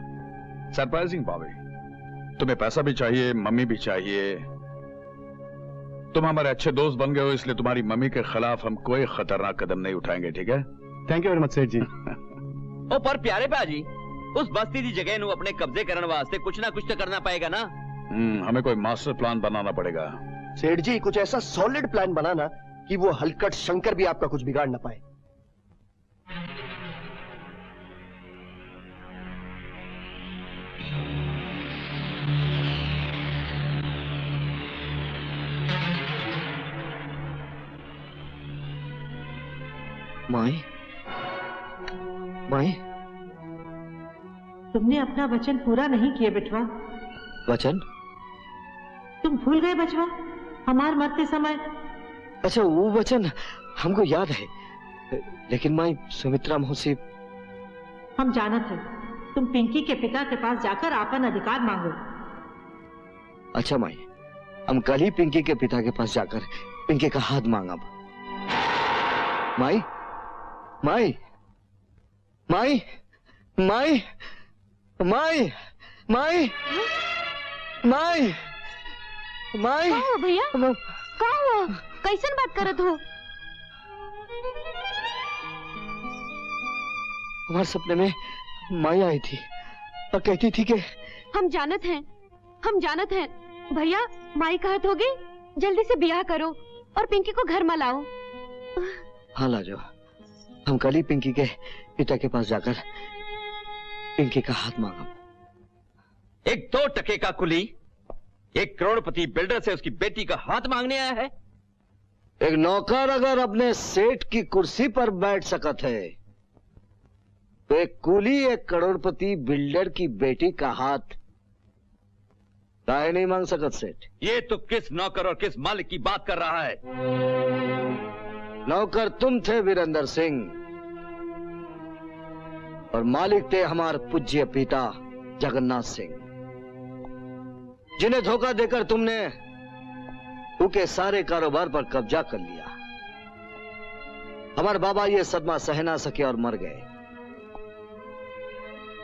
सरप्राइजिंग भाभी, तुम्हें पैसा भी चाहिए, मम्मी भी चाहिए। तुम हमारे अच्छे दोस्त बन गए हो, इसलिए तुम्हारी मम्मी के खिलाफ हम कोई खतरनाक कदम नहीं उठाएंगे, ठीक है? थैंक यू वेरी मच सेठ जी। ओ पर प्यारे भाजी, उस बस्ती दी जगह नू अपने कब्जे करने वास्ते कुछ ना कुछ तो करना पड़ेगा ना। हमें कोई मास्टर प्लान बनाना पड़ेगा। सेठ जी, कुछ ऐसा सॉलिड प्लान बनाना कि वो हलकट शंकर भी आपका कुछ बिगाड़ ना पाए। माई, माई, तुमने अपना वचन पूरा नहीं किया बेटवा। वचन? तुम भूल गए बचवा, हमार मरते समय। अच्छा, वो वचन हमको याद है, लेकिन माई सुमित्रा मौसी। हम जानत है, तुम पिंकी के पिता के पास जाकर आपन अधिकार मांगो। अच्छा माई, हम कल ही पिंकी के पिता के पास जाकर पिंकी का हाथ मांगा। माई, माई, माई, माई, माई, माई, माई, माई। कहाँ हो भैया? कहाँ हो? कैसन बात करत हो? हमारे सपने में माई आई थी और कहती थी कि हम जानत हैं, हम जानत हैं। भैया, माई कहत होगी जल्दी से ब्याह करो और पिंकी को घर में लाओ। हाँ ला जाओ, हम कल ही पिंकी के पिता के पास जाकर पिंकी का हाथ मांगा। एक 2 टके का कुली एक करोड़पति बिल्डर से उसकी बेटी का हाथ मांगने आया है। एक नौकर अगर अपने सेठ की कुर्सी पर बैठ सकत है तो एक कुली एक करोड़पति बिल्डर की बेटी का हाथ काहे नहीं मांग सकत सेठ? ये तो किस नौकर और किस मालिक की बात कर रहा है? नौकर तुम थे वीरेंद्र सिंह और मालिक थे हमारे पूज्य पिता जगन्नाथ सिंह। जिन्हें धोखा देकर तुमने उनके सारे कारोबार पर कब्जा कर लिया। हमारे बाबा ये सदमा सह ना सके और मर गए।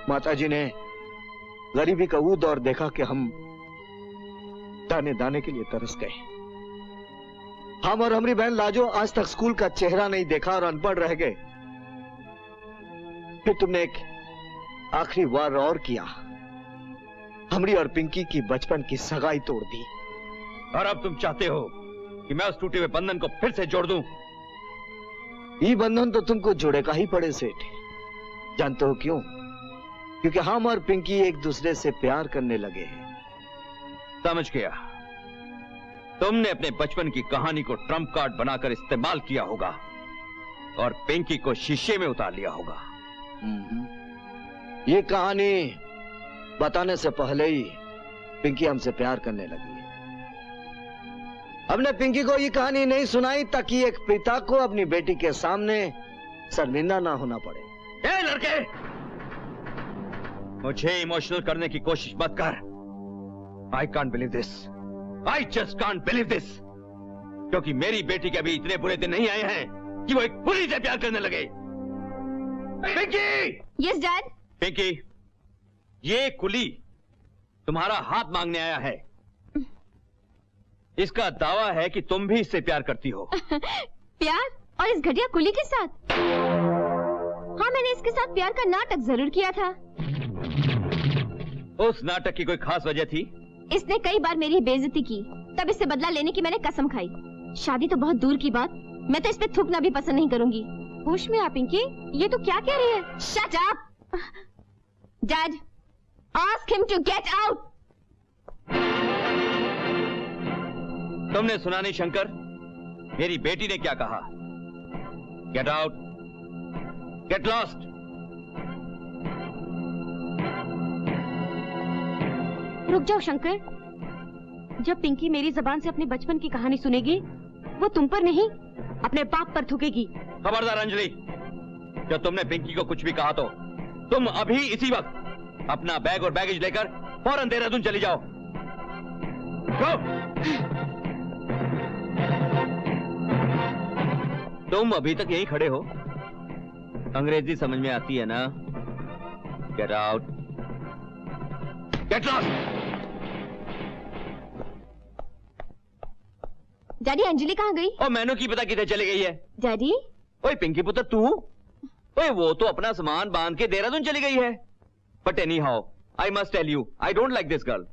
माताजी ने गरीबी का वो दौर देखा कि हम दाने दाने के लिए तरस गए। हम और हमारी बहन लाजो आज तक स्कूल का चेहरा नहीं देखा और अनपढ़ रह गए। फिर तुमने एक आखिरी वार और किया, हमारी और पिंकी की बचपन की सगाई तोड़ दी। और अब तुम चाहते हो कि मैं उस टूटे हुए बंधन को फिर से जोड़ दूं? ये बंधन तो तुमको जोड़ेगा ही पड़े सेठ। जानते हो क्यों? क्योंकि हम और पिंकी एक दूसरे से प्यार करने लगे हैं। समझ गया। तुमने अपने बचपन की कहानी को ट्रम्प कार्ड बनाकर इस्तेमाल किया होगा और पिंकी को शीशे में उतार लिया होगा। ये कहानी बताने से पहले ही पिंकी हमसे प्यार करने लगी। हमने पिंकी को ये कहानी नहीं सुनाई ताकि एक पिता को अपनी बेटी के सामने शर्मिंदा ना होना पड़े। ए लड़के, मुझे इमोशनल करने की कोशिश मत कर। I can't believe this, I just can't believe this. क्योंकि मेरी बेटी के अभी इतने बुरे दिन नहीं आए हैं कि वो एक बुरी से प्यार करने लगे। पिंकी! Yes dad. पिंकी, ये कुली तुम्हारा हाथ मांगने आया है। इसका दावा है कि तुम भी इससे प्यार करती हो। प्यार? और इस घटिया कुली के साथ? हाँ, मैंने इसके साथ प्यार का नाटक जरूर किया था। उस नाटक की कोई खास वजह थी? इसने कई बार मेरी बेइज्जती की, तब इससे बदला लेने की मैंने कसम खाई। शादी तो बहुत दूर की बात, मैं तो इस पे थूकना भी पसंद नहीं करूंगी। होश में आ पिंकी, ये तो क्या कह रही है? Shut up! Dad, ask him to get out. तुमने सुना नहीं शंकर? मेरी बेटी ने क्या कहा? Get out, get lost. रुक जाओ शंकर, जब पिंकी मेरी जबान से अपने बचपन की कहानी सुनेगी, वो तुम पर नहीं, अपने बाप पर थूकेगी। खबरदार अंजलि, जब तुमने पिंकी को कुछ भी कहा तो तुम अभी इसी वक्त अपना बैग और बैगेज लेकर फौरन देहरादून चली जाओ। गो! तुम अभी तक यहीं खड़े हो? अंग्रेजी समझ में आती है ना? Gate out, get lost. Daddy, Anjali कहाँ गई? और मैंने की पता किधर चली गई है। डैडी? ओए पिंकी पुत्र, तू? ओए वो तो अपना सामान बांध के देहरादून चली गई है। But anyhow, I must tell you, I don't like this girl.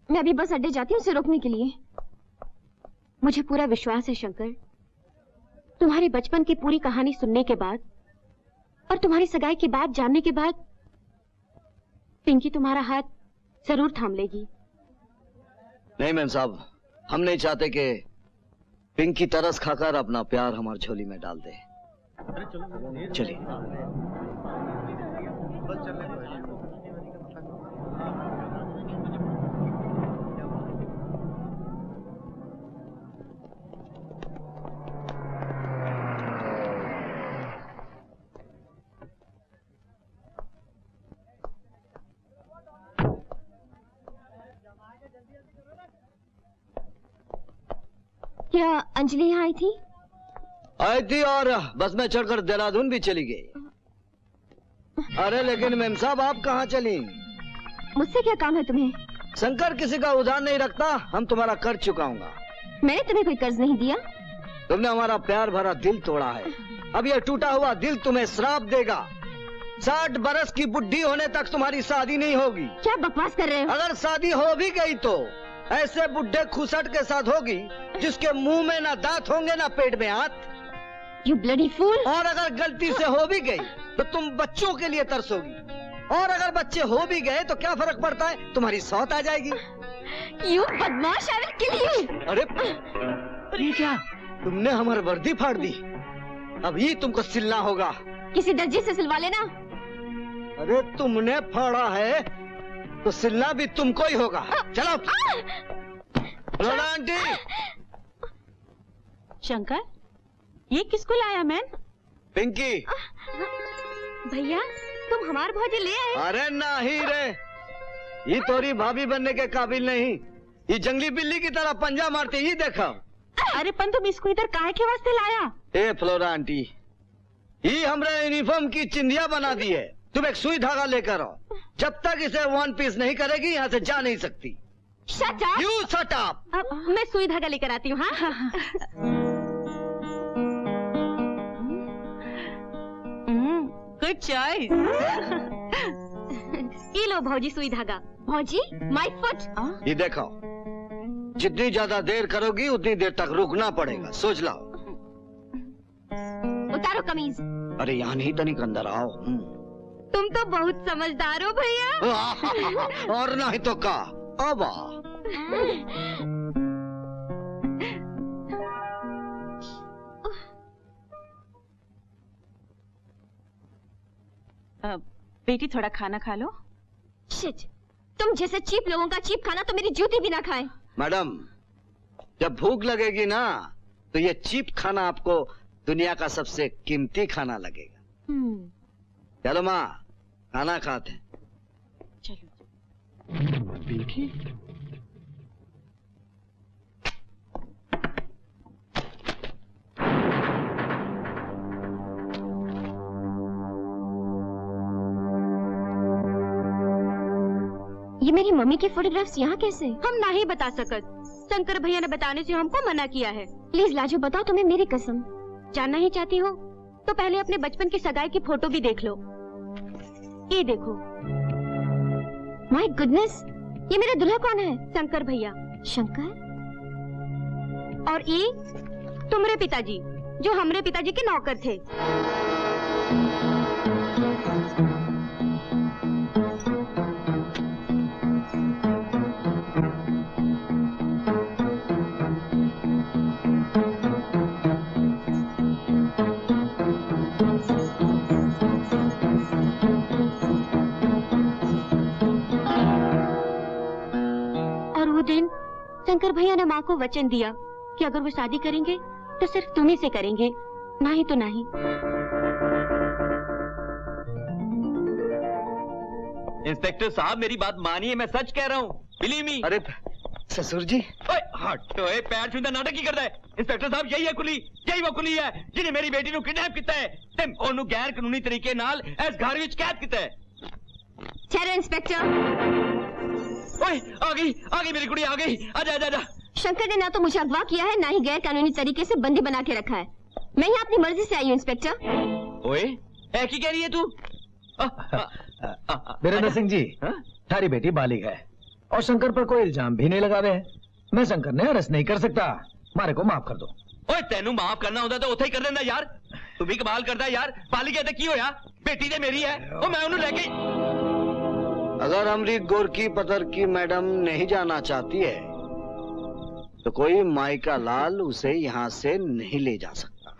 मैं अभी बस अड्डे जाती हूँ उसे रोकने के लिए। मुझे पूरा विश्वास है शंकर, तुम्हारे बचपन की पूरी कहानी सुनने के बाद और तुम्हारी सगाई की बात जानने के बाद पिंकी तुम्हारा हाथ जरूर थाम लेगी। नहीं मैम साहब, हम नहीं चाहते कि पिंकी तरस खाकर अपना प्यार हमारी झोली में डाल दे। चलिए। क्या अंजलि यहाँ आई थी? आई थी और बस में चढ़कर देहरादून भी चली गई। अरे लेकिन मैम साहब, आप कहाँ चली? मुझसे क्या काम है तुम्हें? शंकर किसी का उधार नहीं रखता, हम तुम्हारा कर चुकाऊंगा। मैंने तुम्हें कोई कर्ज नहीं दिया। तुमने हमारा प्यार भरा दिल तोड़ा है। अब यह टूटा हुआ दिल तुम्हें श्राप देगा। 60 बरस की बुढ़ी होने तक तुम्हारी शादी नहीं होगी। क्या बकवास कर रहे हो? अगर शादी हो भी गई तो ऐसे बुढ़े खुसट के साथ होगी जिसके मुंह में ना दांत होंगे ना पेट में हाथ। You bloody fool. और अगर गलती से हो भी गई तो तुम बच्चों के लिए तरसोगी, और अगर बच्चे हो भी गए तो क्या फर्क पड़ता है, तुम्हारी सौत आ जाएगी। यू बदमाश, आई विल किल यू। अरे ये क्या, तुमने हमारी वर्दी फाड़ दी। अब ये तुमको सिलना होगा। किसी दर्जी से सिलवा लेना। अरे तुमने फाड़ा है तो सिलना भी तुमको ही होगा। चलो। आंटी। शंकर, ये किसको लाया मैन? पिंकी। भैया, तुम हमारे भौजी ले आए? अरे नहीं रे, ये तोरी भाभी बनने के काबिल नहीं। ये जंगली बिल्ली की तरह पंजा मारते ही देखा। अरे पन तुम इसको इधर काहे के वास्ते लाया? ए फ्लोरा आंटी, ये हमारे यूनिफॉर्म की चिंदिया बना दी है। तुम एक सुई धागा लेकर आओ। जब तक इसे वन पीस नहीं करेगी यहाँ से जा नहीं सकती। Shut up. You shut up. मैं सुई धागा लेकर आती हूँ। हाँ गुड चॉइस। ये लो भौजी सुई धागा। भौजी माय फुट। ये देखो, जितनी ज्यादा देर करोगी उतनी देर तक रुकना पड़ेगा, सोच लो। उतारो कमीज। अरे यहाँ नहीं तनिक अंदर आओ। तुम तो बहुत समझदार हो भैया। और नहीं तो का, अब आ। बेटी थोड़ा खाना खा लो। शिट, तुम जैसे चीप लोगों का चीप खाना तो मेरी जूती भी ना खाए। मैडम, जब भूख लगेगी ना तो ये चीप खाना आपको दुनिया का सबसे कीमती खाना लगेगा। चलो माँ, खाना खाते हैं। चलो बेटी, ये मेरी मम्मी की फोटोग्राफ्स यहाँ कैसे? हम ना ही बता सकत। शंकर भैया ने बताने से हमको मना किया है। प्लीज लाजो बताओ, तुम्हें मेरी कसम। जानना ही चाहती हो तो पहले अपने बचपन की सगाई की फोटो भी देख लो। ये देखो। माय गुडनेस, ये मेरा दूल्हा कौन है? शंकर भैया। शंकर? और ये तुम्हारे पिताजी, जो हमारे पिताजी के नौकर थे। शंकर भैया ने माँ को वचन दिया कि अगर वो शादी करेंगे तो सिर्फ तुम्ही से करेंगे, नहीं तो नहीं। इंस्पेक्टर साहब मेरी बात मानिए, मैं सच कह रहा हूँ। Believe me. अरे ससुर जी, हट ओए, पैर छूंदा नाटक की करता है। इंस्पेक्टर साहब यही है कुली, यही वो कुली है जिन्हें मेरी बेटी को किडनैप किया है ते ओनू गैर कानूनी तरीके नाल इस घर विच कैद किया है। ठहरो इंस्पेक्टर। ओए आ गई मेरी कुड़ी आ गई। आजा आजा आजा। शंकर ने ना तो मुझे अगवा किया है, ना ही गैर कानूनी तरीके से बंदी बना के रखा है। मैं यहाँ अपनी मर्जी से आई हूँ इंस्पेक्टर। ओए ऐ की कह रही है तू? वीरेंद्र सिंह जी, थारी बेटी बालिग है और शंकर पर कोई इल्जाम भी नहीं लगावे है। मैं शंकर ने अरेस्ट नहीं कर सकता, मारे को माफ कर दो। ओए तेनू माफ करना होता तो उथे ही कर देंदा यार। तू भी कमाल करदा यार। बालिग है ते की होया? बेटी ते मेरी है, ओ मैं उन्हें लेके। अगर हमारी गोरकी पतर की मैडम नहीं जाना चाहती है तो कोई माई का लाल उसे यहाँ से नहीं ले जा सकता।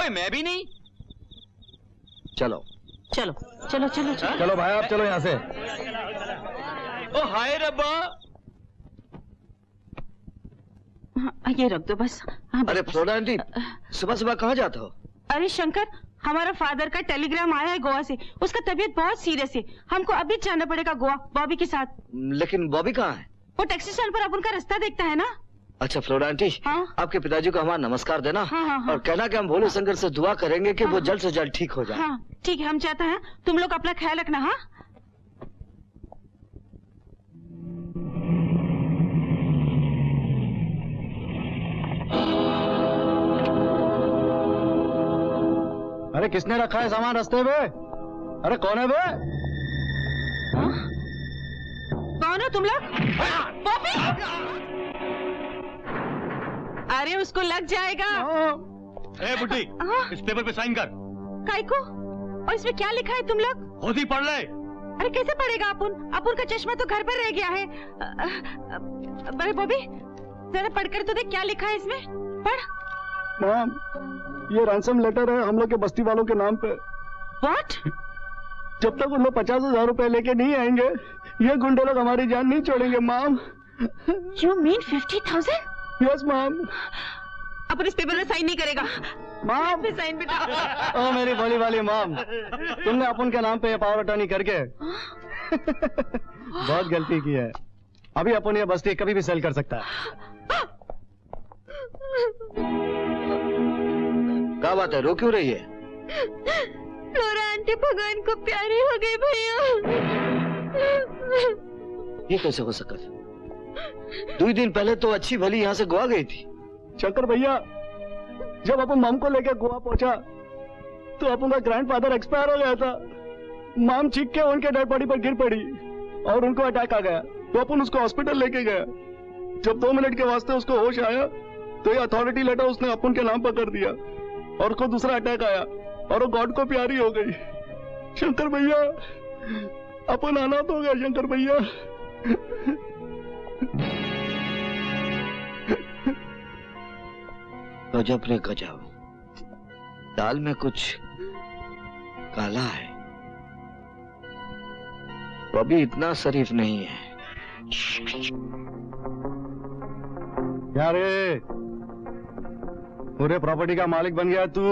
ओए मैं भी नहीं। चलो चलो चलो चलो चलो, चलो भाई आप चलो यहाँ से। ओ हाय रब्बा। ये रख दो बस। अरे फ्लोरा आंटी, सुबह सुबह कहाँ जाते हो? अरे शंकर, हमारा फादर का टेलीग्राम आया है गोवा से। उसका तबीयत बहुत सीरियस है, हमको अभी जाना पड़ेगा गोवा बॉबी के साथ। लेकिन बॉबी कहाँ है? वो टैक्सी स्टैंड पर अपन का रास्ता देखता है ना। अच्छा फ्लोरा आंटी, हाँ? आपके पिताजी को हमारा नमस्कार देना। हाँ। और कहना कि हम भोले शंकर से दुआ करेंगे कि वो जल्द से जल्द ठीक हो जाए। हाँ ठीक है, हम चाहते हैं। तुम लोग अपना ख्याल रखना। हाँ अरे किसने रखा है सामान रास्ते में? अरे कौन है बे? कौन हो तुम लोग? पॉपी! अरे उसको लग जाएगा। ए बुड्ढी, इस पेपर पे साइन कर। काय को? और इसमें क्या लिखा है तुम लोग? खुद ही पढ़ ले। अरे कैसे पढ़ेगा अपुन का चश्मा तो घर पर रह गया है। अरे बॉबी जरा पढ़कर तो देख क्या लिखा है इसमें। पढ़। मैम, ये रैंसम लेटर है हम लोग के बस्ती वालों के नाम पे। व्हाट? जब तक उन लोग 50,000 रुपए लेके नहीं आएंगे ये गुंडे लोग हमारी जान नहीं छोड़ेंगे ma'am. You mean 50,000? Yes ma'am. अपन इस पेपर में साइन नहीं करेगा। मैम साइन बेटा। ओ मेरी भोली वाली मैम, तुमने अपन के नाम पे पावर अटॉर्नी करके बहुत गलती की है। अभी अपन ये बस्ती कभी भी सेल कर सकता है। क्या बात है, रो क्यों रही है? फ्लोरा आंटी भगवान को प्यारी हो गई भैया। ये कैसे हो सका? 2 दिन पहले तो अच्छी भली यहाँ से गोवा गई थी। शंकर भैया, जब अपन मम को लेकर गोवा पहुंचा तो अपन का ग्रैंडफादर एक्सपायर हो गया था। मम चीख के उनके डेड बॉडी पर गिर पड़ी और उनको अटैक आ गया, तो अपन उसको हॉस्पिटल लेके गया। जब 2 मिनट के वास्ते उसको होश आया तो ये अथॉरिटी लेटर उसने अपन के नाम पर कर दिया और उसको दूसरा अटैक आया और वो गॉड को प्यारी हो गई। शंकर भैया, अपन अनाथ हो गया शंकर भैया। गजब रे गजब, दाल में कुछ काला है। वो भी इतना शरीफ नहीं है। क्या रे, पूरे प्रॉपर्टी का मालिक बन गया तू?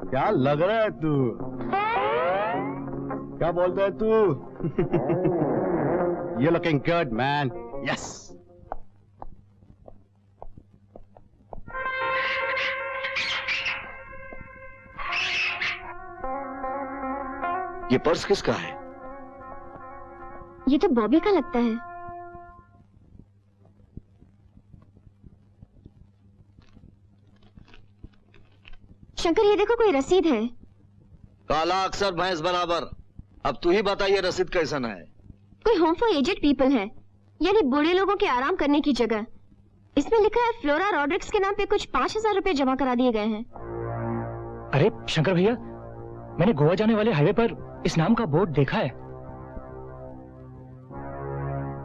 क्या लग रहा है तू? क्या बोलता है तू? You're looking good, man. Yes. ये पर्स किसका है? ये तो बॉबी का लगता है। शंकर, ये देखो कोई रसीद है। काला अक्सर भैंस बराबर। अब तू ही बताइए रसीद कैसन है? कोई होम फॉर एजेड पीपल है, यानी बूढ़े लोगों के आराम करने की जगह। इसमें लिखा है फ्लोरा रॉड्रिक्स के नाम पे कुछ 5000 रुपए जमा करा दिए गए हैं। अरे शंकर भैया, मैंने गोवा जाने वाले हाईवे पर इस नाम का बोर्ड देखा है।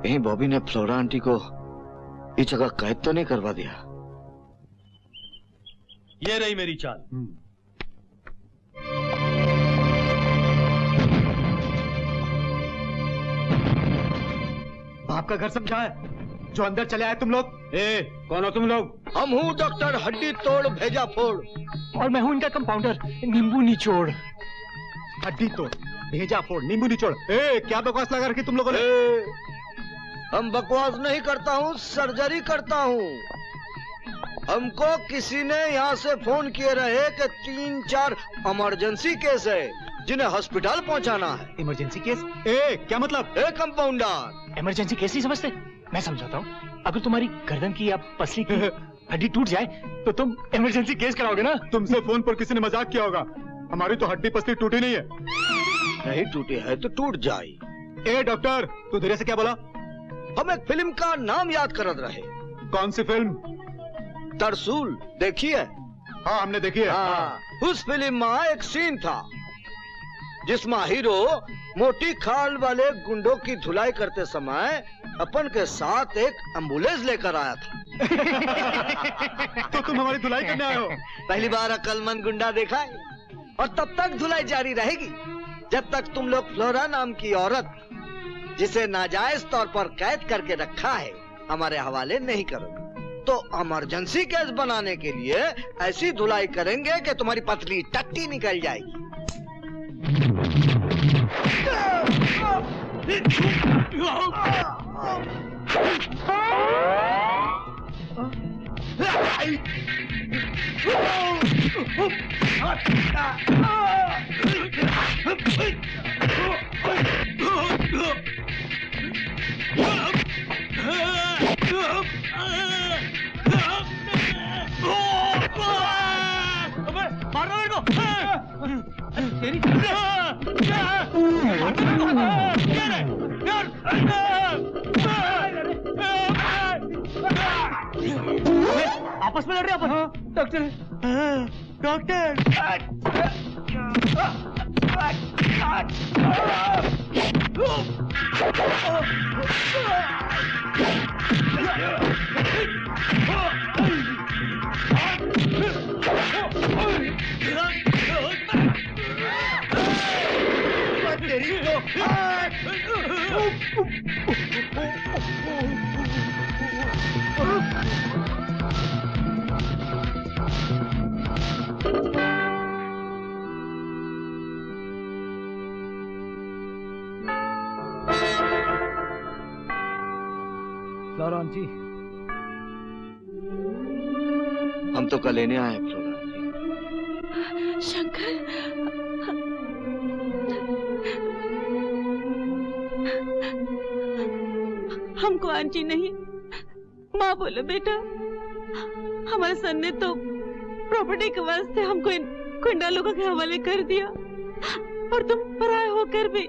कहीं बॉबी ने फ्लोरा आंटी को इस जगह कैद तो नहीं करवा दिया? ये रही मेरी चाल। आपका घर समझा है जो अंदर चले आए तुम लोग? कौन हो तुम लोग? हम हूँ डॉक्टर हड्डी तोड़ भेजा फोड़। और मैं हूँ इनका कंपाउंडर नींबू निचोड़। हड्डी तोड़ भेजा फोड़ नींबू निचोड़। क्या बकवास लगा रखी तुम लोगों ने? हम बकवास नहीं करता हूँ, सर्जरी करता हूँ। हमको किसी ने यहाँ से फोन किए रहे कि 3-4 इमरजेंसी केस है जिन्हें हॉस्पिटल पहुँचाना है। Emergency case? क्या मतलब? कंपाउंडर इमरजेंसी केस नहीं समझते? मैं समझाता हूँ। अगर तुम्हारी गर्दन की या पसली की हड्डी टूट जाए तो तुम इमरजेंसी केस कराओगे ना? तुमसे फोन पर किसी ने मजाक किया होगा। हमारी तो हड्डी पसली टूटी नहीं है। नहीं टूटी है तो टूट जाए। डॉक्टर, तू धीरे से क्या बोला? हम एक फिल्म का नाम याद करत रहे। कौन सी फिल्म? तरसूल देखी है? हाँ, हमने देखी है। हाँ, उस फिल्म में एक सीन था जिसमें हीरो मोटी खाल वाले गुंडों की धुलाई करते समय अपन के साथ एक एम्बुलेंस लेकर आया था। तो तुम हमारी धुलाई करने आए हो? पहली बार अक्लमंद गुंडा देखा है, और तब तक धुलाई जारी रहेगी जब तक तुम लोग फ्लोरा नाम की औरत, जिसे नाजायज तौर पर कैद करके रखा है, हमारे हवाले नहीं करोगे। तो इमरजेंसी केस बनाने के लिए ऐसी धुलाई करेंगे कि तुम्हारी पतली टट्टी निकल जाएगी। आपस में लड़ रहे अपन? Doctor, doctor. फ्लोरा आंटी, हम तो कल लेने आए फ्लोरा। शंकर, हमको आंटी नहीं माँ बोलो बेटा। हमारे सन ने तो प्रॉपर्टी के वास्ते हमको इन गुंडा लोगों के हवाले कर दिया और तुम पराए होकर भी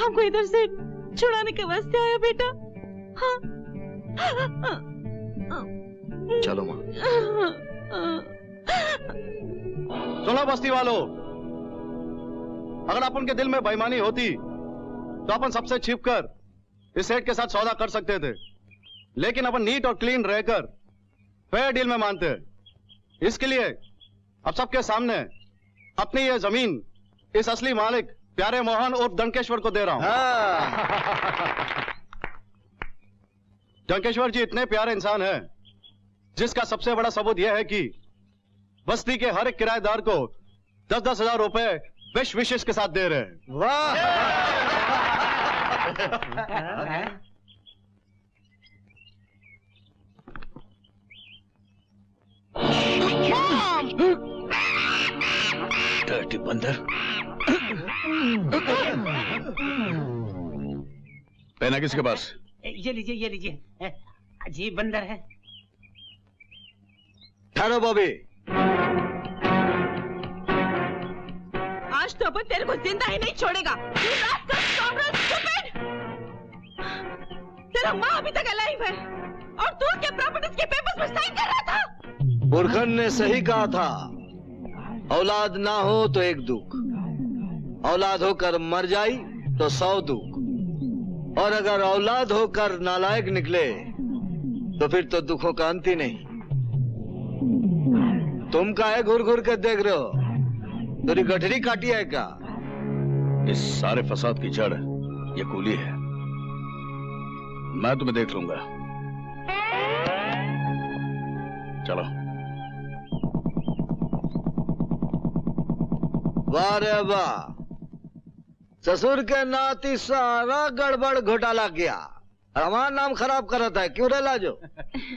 हमको इधर से छुड़ाने के वास्ते आया बेटा। हाँ। चलो माँ। सुनो बस्ती वालों, अगर अपन के दिल में बेईमानी होती तो अपन सबसे छिपकर इस सेठ के साथ सौदा कर सकते थे, लेकिन अपन नीट और क्लीन रहकर फेयर डील में मानते हैं। इसके लिए अब सबके सामने अपनी ये जमीन इस असली मालिक प्यारे मोहन और डंकेश्वर को दे रहा हूं। डंकेश्वर जी इतने प्यारे इंसान हैं, जिसका सबसे बड़ा सबूत यह है कि बस्ती के हर एक किराएदार को 10-10 हजार रुपए विश विशेष के साथ दे रहे हैं। वाह! डर्टी बंदर। पेन है किसके पास? ये लीजिए, ये लीजिए। अजीब बंदर है। ठहरो बॉबी। आज तो अपन तेरे को जिंदा ही नहीं छोड़ेगा। तेरा माँ अभी तक अलाइव है और तू उसके प्रॉपर्टीज के पेपर्स पर साइन कर रहा था। बुरखन ने सही कहा था, औलाद ना हो तो एक दुख, औलाद होकर मर जाई तो 100 दुख, और अगर औलाद होकर नालायक निकले तो फिर तो दुखों का अंत ही नहीं। तुम काहे घूर घूर के देख रहे हो? तेरी गठरी काटी है क्या? इस सारे फसाद की जड़ ये कूली है। मैं तुम्हें देख लूंगा। चलो। वाह रे वाह, ससुर के नाती सारा गड़बड़ घोटाला किया, हमारा नाम खराब कर रहा है। क्यों रे लाजो?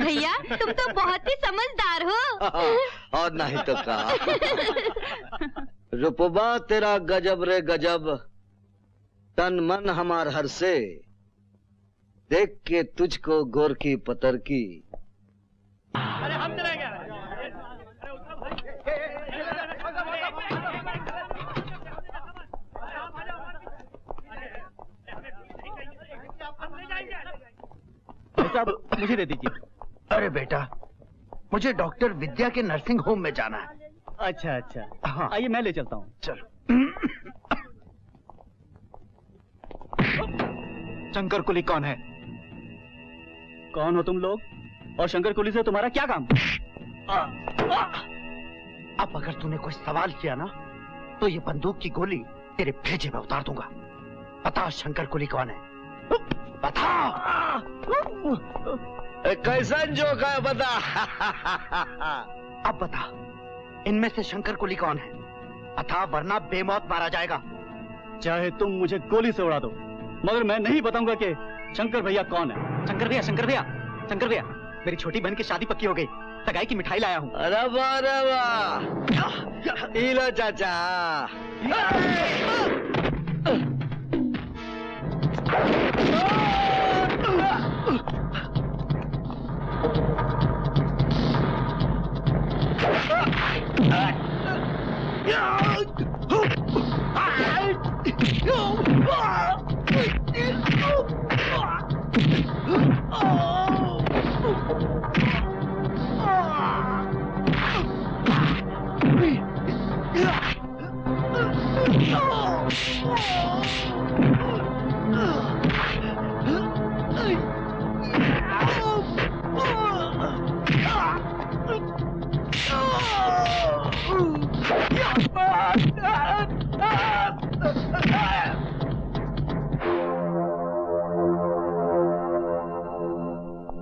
भैया तुम तो बहुत ही समझदार हो। और नहीं तो कहा। रुपबा तेरा गजब रे गजब, तन मन हमार हर से, देख के तुझको गोर की पतर की। अरे हम चले गए। साहब मुझे दे दीजिए। अरे बेटा, मुझे डॉक्टर विद्या के नर्सिंग होम में जाना है। अच्छा अच्छा, हाँ। आइए मैं ले चलता हूँ। चलो। शंकर कुली कौन है? कौन हो तुम लोग और शंकर कुली से तुम्हारा क्या काम? अब अगर तूने कोई सवाल किया ना तो ये बंदूक की गोली तेरे भेजे में उतार दूंगा। बता शंकर कुली कौन है? बता। कैसा जोक है बता। अब बता, इनमें से शंकर कुली कौन है? बता वरना बेमौत मारा जाएगा। चाहे तुम मुझे गोली से उड़ा दो, मगर मैं नहीं बताऊंगा कि शंकर भैया कौन है। शंकर भैया, शंकर भैया, शंकर भैया, मेरी छोटी बहन की शादी पक्की हो गई, सगाई की मिठाई लाया हूँ। अरे वाह रे वाह, लो चाचा।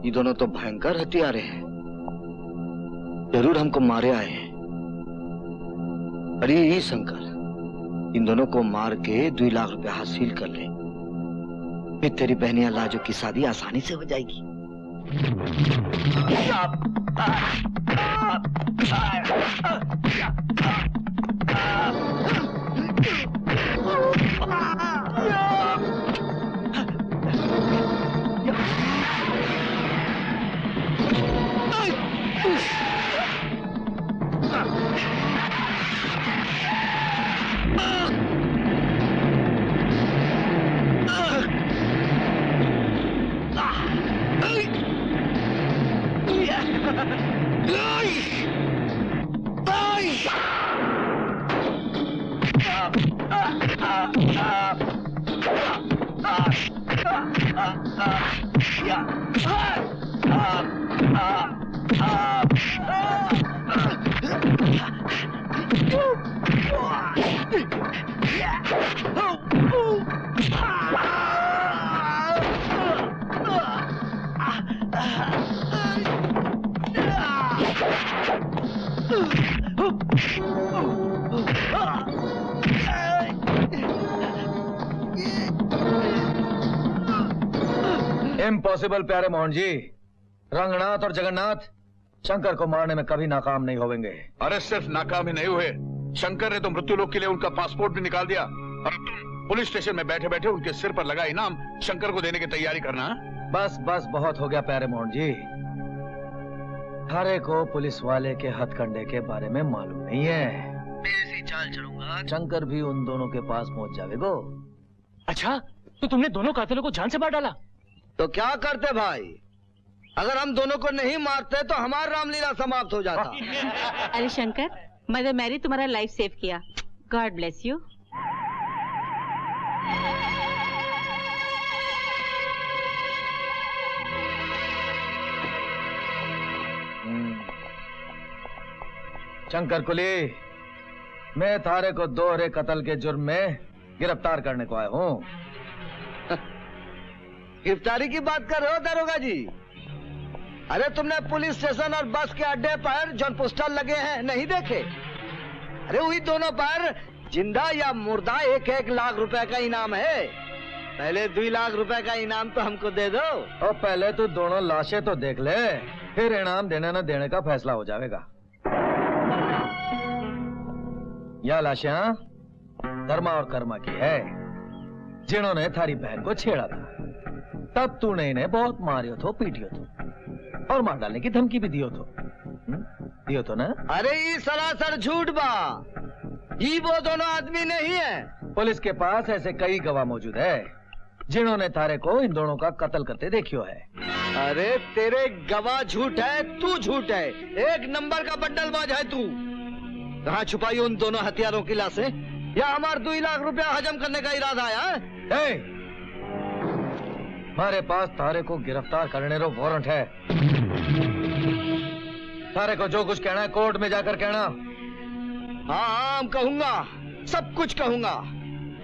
ये दोनों तो भयंकर हथियारे हैं, जरूर हमको मारे आए हैं। अरे ये शंकर, इन दोनों को मार के 2 लाख रुपया हासिल कर ले, फिर तेरी बहनिया लाजो की शादी आसानी से हो जाएगी। इम्पॉसिबल प्यारे मोहन जी, रंगनाथ और जगन्नाथ शंकर को मारने में कभी नाकाम नहीं होंगे। अरे सिर्फ नाकाम ही नहीं हुए, शंकर ने तो मृत्यु लोक के लिए उनका पासपोर्ट भी निकाल दिया। और तुम पुलिस स्टेशन में बैठे बैठे उनके सिर पर लगा इनाम शंकर को देने की तैयारी करना। बस बस बहुत हो गया प्यारे मोहन जी। हरे को पुलिस वाले के हथकंडे के बारे में मालूम नहीं है। मैं ऐसी चाल चलूंगा शंकर भी उन दोनों के पास पहुंच जाएगा। अच्छा, तो तुमने दोनों कातिलों को जान से मार डाला? तो क्या करते भाई, अगर हम दोनों को नहीं मारते तो हमारा रामलीला समाप्त हो जाता। अरे शंकर, मदर मैरी तुम्हारा लाइफ सेव किया। God bless you. Shankar coolie, मैं थारे को दोहरे कत्ल के जुर्म में गिरफ्तार करने को आया हूँ। गिरफ्तारी की बात कर रहे हो दरोगा जी? अरे तुमने पुलिस स्टेशन और बस के अड्डे पर जो पोस्टर लगे हैं नहीं देखे? अरे वही दोनों पर जिंदा या मुर्दा 1-1 लाख रुपए का इनाम है। पहले 2 लाख रुपए का इनाम तो हमको दे दो। और पहले तो दोनों लाशें तो देख ले, फिर इनाम देने न देने का फैसला हो जाएगा। यह लाशें धर्मा और कर्मा की है, जिन्होंने थारी बहन को छेड़ा था। तब तूने इन्हें बहुत मारियो थो, पीटियो थो और मार डालने की धमकी भी दियो तो ना? अरे ये सरासर झूठ बा, ये वो दोनों आदमी नहीं है। पुलिस के पास ऐसे कई गवाह मौजूद है जिन्होंने थारे को इन दोनों का कत्ल करते देखियो है। अरे तेरे गवाह झूठ है, तू झूठ है, एक नंबर का बंडलबाज है तू। कहाँ छुपाई उन दोनों हथियारों की लाशें? या हमारे 2 लाख रुपया हजम करने का इरादा आया? हमारे पास थारे को गिरफ्तार करने रो वारंट है। थारे को जो कुछ कहना है कोर्ट में जाकर कहना। हाँ, हम कहूंगा, सब कुछ कहूंगा।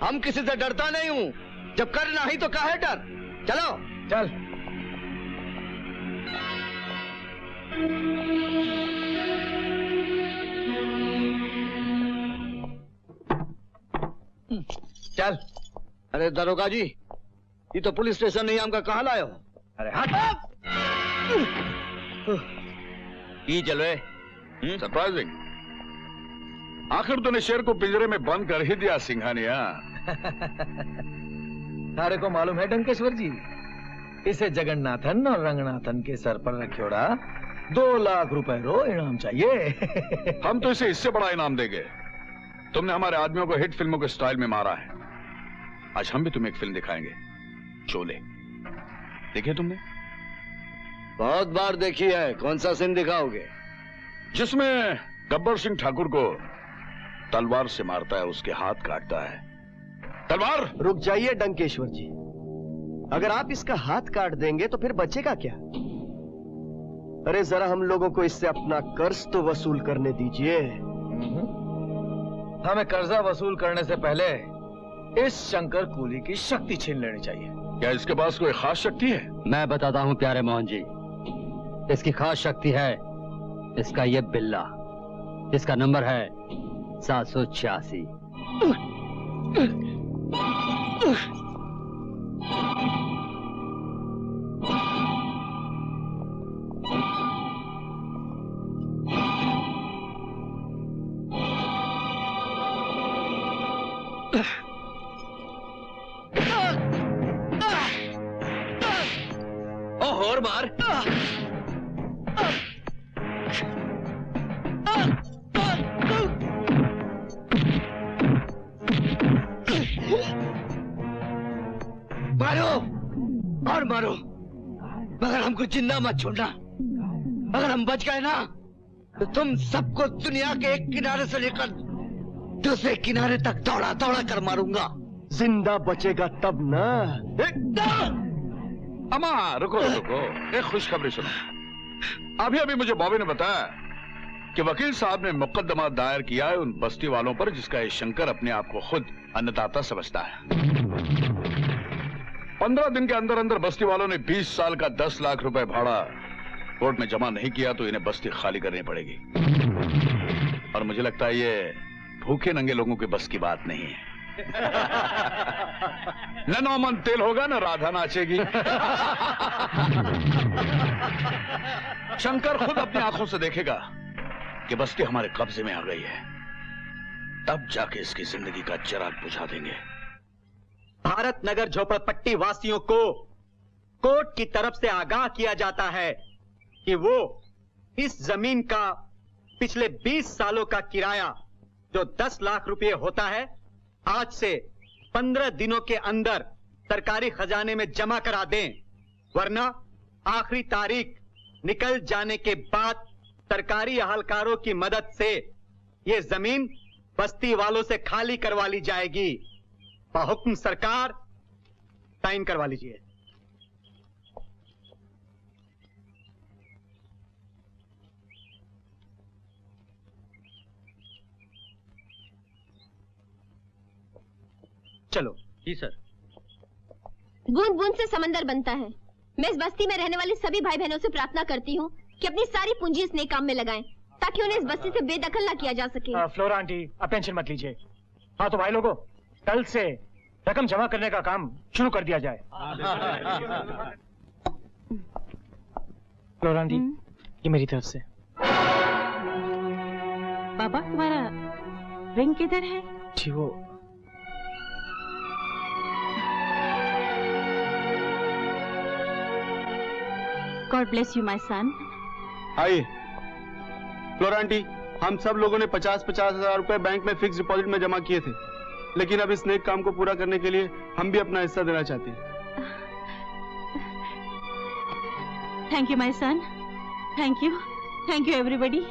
हम किसी से डरता नहीं हूँ, जब करना ही तो काहे डर। चलो चल। चल। अरे दरोगा जी, ये तो पुलिस स्टेशन नहीं, हमका कहाँ लाए हो? अरे हट। ई चलो सरप्राइजिंग, आखिर तूने शेर को पिंजरे में बंद कर ही दिया सिंघानिया। तारे को मालूम है डंकेश्वर जी, इसे जगन्नाथन और रंगनाथन के सर पर रखियोड़ा 2 लाख रुपए रो इनाम चाहिए। हम तो इसे इससे बड़ा इनाम देंगे। तुमने हमारे आदमियों को हिट फिल्मों के स्टाइल में मारा है, आज हम भी तुम्हें एक फिल्म दिखाएंगे, शोले। देखिए तुमने? बहुत बार देखी है। कौन सा सीन दिखाओगे? जिसमें गब्बर सिंह ठाकुर को तलवार से मारता है, उसके हाथ काटता है। तलवार! रुक जाइए डंकेश्वर जी, अगर आप इसका हाथ काट देंगे तो फिर बचेगा क्या? अरे जरा हम लोगों को इससे अपना कर्ज तो वसूल करने दीजिए। हमें कर्जा वसूल करने से पहले इस शंकर कूली की शक्ति छीन लेनी चाहिए। क्या इसके पास कोई खास शक्ति है? मैं बताता हूं प्यारे मोहन जी, इसकी खास शक्ति है इसका ये बिल्ला, इसका नंबर है 786। और मार। मारो और मारो, मगर हमको जिंदा मत छोड़ना। अगर हम बच गए ना तो तुम सबको दुनिया के एक किनारे से लेकर दूसरे किनारे तक दौड़ा दौड़ा कर मारूंगा। जिंदा बचेगा तब ना। अम्मा रुको रुको, एक खुशखबरी सुनो। अभी अभी मुझे बॉबी ने बताया कि वकील साहब ने मुकदमा दायर किया है उन बस्ती वालों पर जिसका ये शंकर अपने आप को खुद अन्नदाता समझता है। 15 दिन के अंदर अंदर बस्ती वालों ने 20 साल का 10 लाख रुपए भाड़ा कोर्ट में जमा नहीं किया तो इन्हें बस्ती खाली करनी पड़ेगी। और मुझे लगता है ये भूखे नंगे लोगों के बस की बात नहीं है। न नौमन तेल होगा न राधा नाचेगी। शंकर खुद अपनी आंखों से देखेगा कि बस्ती हमारे कब्जे में आ गई है, तब जाके इसकी जिंदगी का चिराग बुझा देंगे। भारत नगर झोपड़पट्टी वासियों को कोर्ट की तरफ से आगाह किया जाता है कि वो इस जमीन का पिछले 20 सालों का किराया जो 10 लाख रुपए होता है आज से 15 दिनों के अंदर सरकारी खजाने में जमा करा दें, वरना आखिरी तारीख निकल जाने के बाद सरकारी अहलकारों की मदद से ये जमीन बस्ती वालों से खाली करवा ली जाएगी। हुक्म सरकार, साइन करवा लीजिए। चलो। जी सर। बूंद बूंद से समंदर बनता है। मैं इस बस्ती में रहने वाले सभी भाई बहनों से प्रार्थना करती हूँ कि अपनी सारी पूंजी इस नेक काम में लगाएं ताकि उन्हें इस बस्ती से बेदखल ना किया जा सके। फ्लोरा आंटी, अब टेंशन मत लीजिए। हाँ तो भाई लोगों, कल से रकम जमा करने का काम शुरू कर दिया जाए। फ्लोरा आंटी, ये मेरी तरफ से। बाबा तुम्हारा रिंग किधर है? जी वो God bless you, my son. आइए फ्लोरा आंटी, हम सब लोगों ने 50-50 हजार रुपए बैंक में फिक्स डिपॉजिट में जमा किए थे, लेकिन अब इस नेक काम को पूरा करने के लिए हम भी अपना हिस्सा देना चाहते हैं। Thank you, my son. Thank you. Thank you, everybody.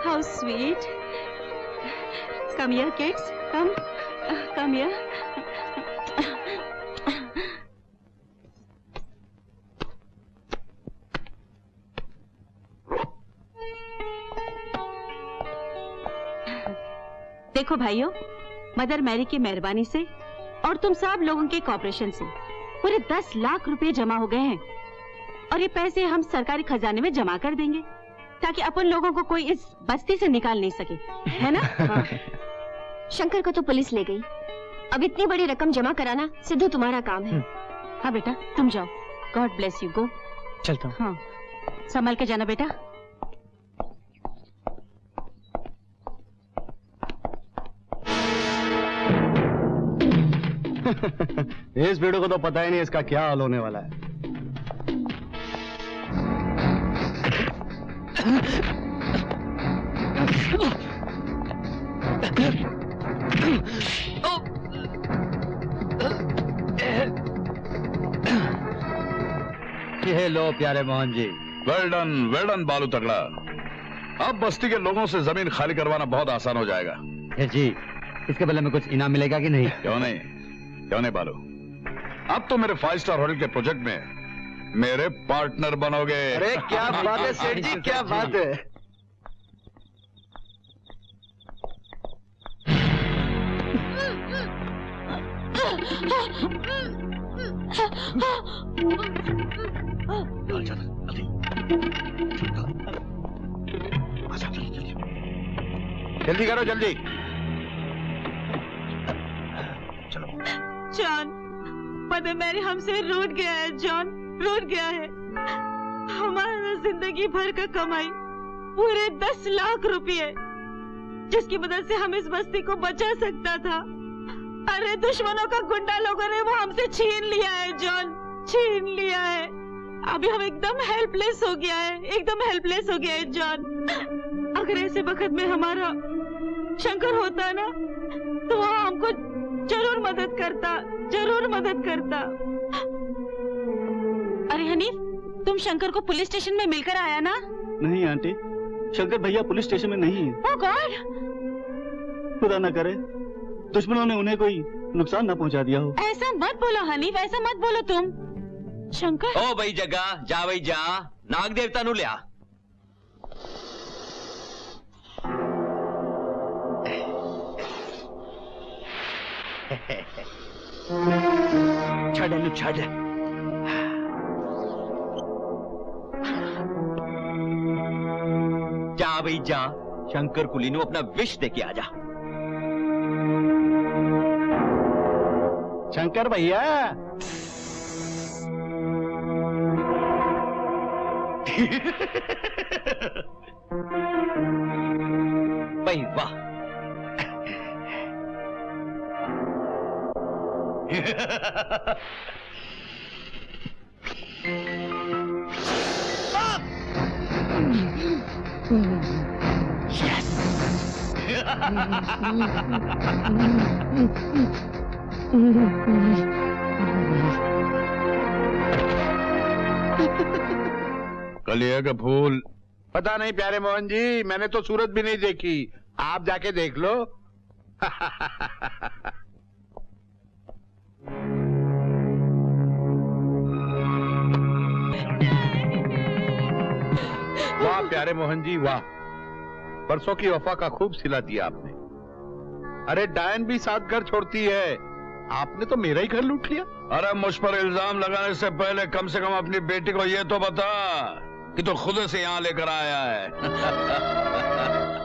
How sweet. Come here, kids. Come. Come here. देखो भाइयों, मदर मैरी की मेहरबानी से और तुम सब लोगों के कॉपरेशन से पूरे 10 लाख रुपए जमा हो गए हैं और ये पैसे हम सरकारी खजाने में जमा कर देंगे ताकि अपन लोगों को कोई इस बस्ती से निकाल नहीं सके, है ना? हाँ। शंकर को तो पुलिस ले गई, अब इतनी बड़ी रकम जमा कराना सिद्धू तुम्हारा काम है। हाँ बेटा, तुम जाओ। God bless you. गो। चलता हूँ। हाँ, संभल के जाना बेटा। इस वीडियो को तो पता ही नहीं इसका क्या हाल होने वाला है। ये लो प्यारे मोहन जी। वेल डन बालू तगड़ा। अब बस्ती के लोगों से जमीन खाली करवाना बहुत आसान हो जाएगा। जी, इसके बदले में कुछ इनाम मिलेगा कि नहीं? क्यों नहीं बालू, अब तो मेरे 5 स्टार होटल के प्रोजेक्ट में मेरे पार्टनर बनोगे। अरे क्या बात है सेठ जी, क्या बात है। जल्दी करो जल्दी। जॉन, मदर मैरी हमसे रूठ गया है। जॉन, रूठ गया है। हमारा जिंदगी भर का कमाई पूरे 10 लाख रुपए जिसकी मदद से हम इस बस्ती को बचा सकता था, अरे दुश्मनों का गुंडा लोगों ने वो हमसे छीन लिया है जॉन, छीन लिया है। अभी हम एकदम हेल्पलेस हो गया है, एकदम हेल्पलेस हो गया है जॉन। अगर ऐसे वक्त में हमारा शंकर होता ना तो वो हमको जरूर मदद करता, जरूर मदद करता। अरे हनीफ, तुम शंकर को पुलिस स्टेशन में मिलकर आया ना? नहीं आंटी, शंकर भैया पुलिस स्टेशन में नहीं है। ओह गॉड! खुदा न करे दुश्मनों ने उन्हें कोई नुकसान न पहुंचा दिया हो। ऐसा मत बोलो हनीफ, ऐसा मत बोलो तुम। शंकर ओ भाई जगा जा, भाई जा, नाग देवता नु लिया। छड़ नु छड़। जा भाई जा, शंकर कुली नु अपना विश दे के आ जा। शंकर भैया भाई वाह। कलिया का फूल। पता नहीं प्यारे मोहन जी, मैंने तो सूरत भी नहीं देखी, आप जाके देख लो। वाह प्यारे मोहन जी वाह, परसों की वफा का खूब सिला दिया आपने। अरे डायन भी साथ घर छोड़ती है, आपने तो मेरा ही घर लूट लिया। अरे मुझ पर इल्जाम लगाने से पहले कम से कम अपनी बेटी को ये तो बता कि तो खुद से यहाँ लेकर आया है।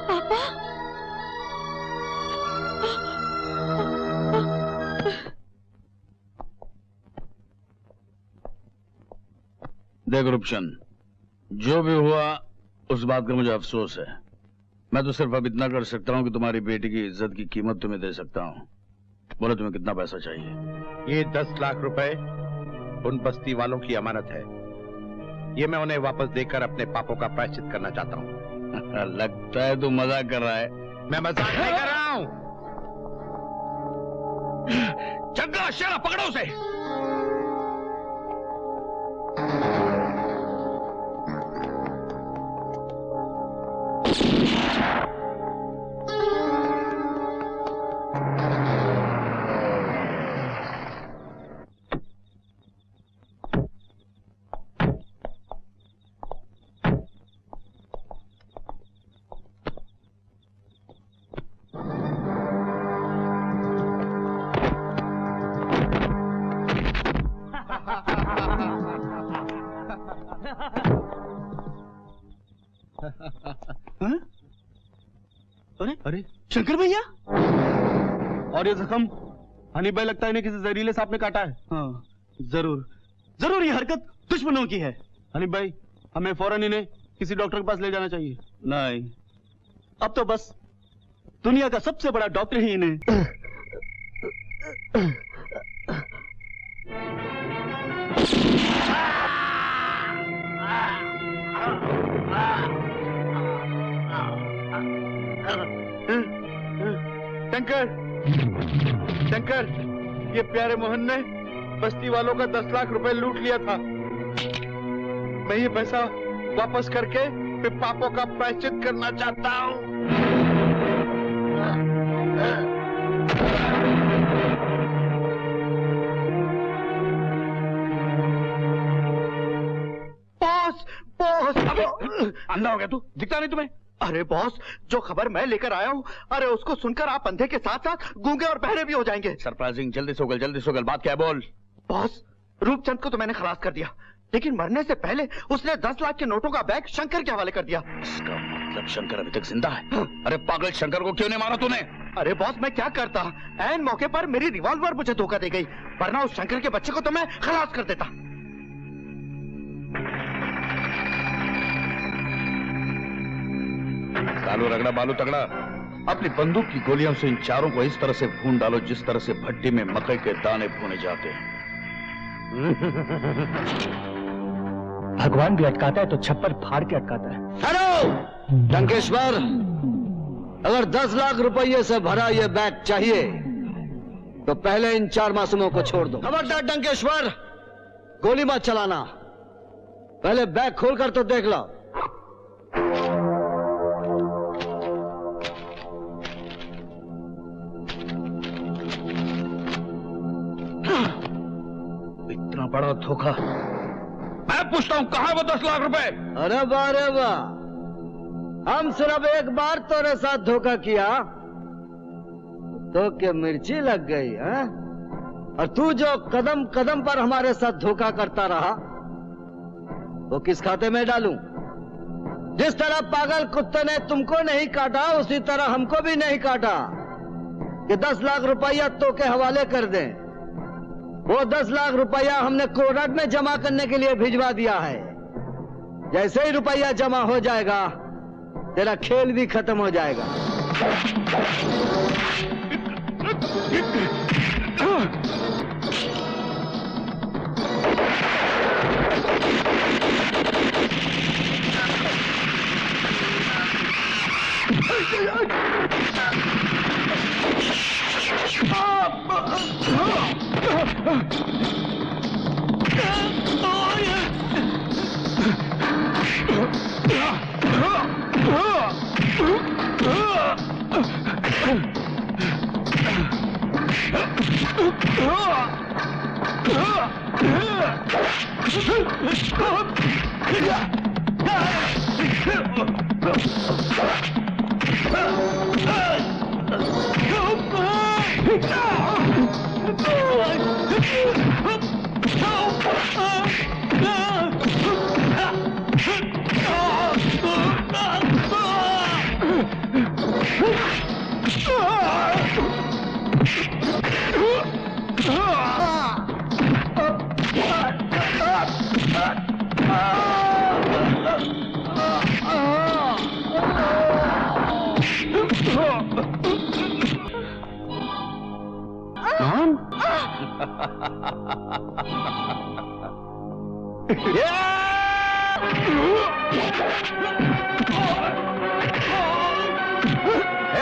पापा? देख रूपचंद, जो भी हुआ उस बात का मुझे अफसोस है। मैं तो सिर्फ अब इतना कर सकता हूँ कि तुम्हारी बेटी की इज्जत की कीमत तुम्हें दे सकता हूँ। बोलो तुम्हें कितना पैसा चाहिए? ये 10 लाख रुपए उन बस्ती वालों की अमानत है, ये मैं उन्हें वापस देकर अपने पापों का प्रायश्चित करना चाहता हूँ। लगता है तू मजाक कर रहा है। मैं मजाक नहीं कर रहा हूँ। चंगा शेरा पकड़ो उसे। अरे शंकर भैया, और ये जख्म हनी भाई लगता है इन्हें किसी जहरीले सांप ने काटा है। हाँ जरूर जरूर ये हरकत दुश्मनों की है। हनी भाई, हमें फौरन इन्हें किसी डॉक्टर के पास ले जाना चाहिए। नहीं, अब तो बस दुनिया का सबसे बड़ा डॉक्टर ही इन्हें। शंकर, शंकर, ये प्यारे मोहन ने बस्ती वालों का 10 लाख रुपए लूट लिया था। मैं ये पैसा वापस करके फिर पापों का प्रायश्चित करना चाहता हूँ। बॉस, बॉस, अंधा हो गया तू? दिखता नहीं तुम्हें? अरे बॉस, जो खबर मैं लेकर आया हूँ, अरे उसको सुनकर आप अंधे के साथ साथ गूंगे और बहरे भी हो जाएंगे। सरप्राइजिंग, जल्दी सोगल, जल्दी सोगल, बात क्या है बोल। बॉस, रूपचंद को तो मैंने खलास कर दिया, लेकिन मरने से पहले उसने 10 लाख के नोटों का बैग शंकर के हवाले कर दिया। इसका मतलब शंकर अभी तक जिंदा है? अरे पागल, शंकर को क्यों नहीं मारा तूने? अरे बॉस, मैं क्या करता, ऐन मौके पर मेरी रिवॉल्वर मुझे धोखा दे गई, वरना उस शंकर के बच्चे को तो मैं खलास कर देता। लालू रगड़ा बालू तगड़ा, अपनी बंदूक की गोलियों से इन चारों को इस तरह से भून डालो जिस तरह से भट्टी में मकई के दाने भूने जाते हैं। भगवान भी अटकाता है तो छप्पर फाड़ के अटकाता है। हेलो डंकेश्वर, अगर 10 लाख रुपये से भरा ये बैग चाहिए तो पहले इन 4 मासूमों को छोड़ दो। खबरदार डंकेश्वर, गोली मत चलाना, पहले बैग खोलकर तो देख लो। इतना बड़ा धोखा। मैं पूछता हूं कहां वो 10 लाख रुपए? अरे वाह, हम सिर्फ एक बार तेरे साथ धोखा किया तो क्या मिर्ची लग गई है? और तू जो कदम कदम पर हमारे साथ धोखा करता रहा वो किस खाते में डालूं? जिस तरह पागल कुत्ते ने तुमको नहीं काटा उसी तरह हमको भी नहीं काटा कि 10 लाख रुपया तो के हवाले कर दें। वो 10 लाख रुपया हमने कोर्ट में जमा करने के लिए भिजवा दिया है। जैसे ही रुपया जमा हो जाएगा तेरा खेल भी खत्म हो जाएगा।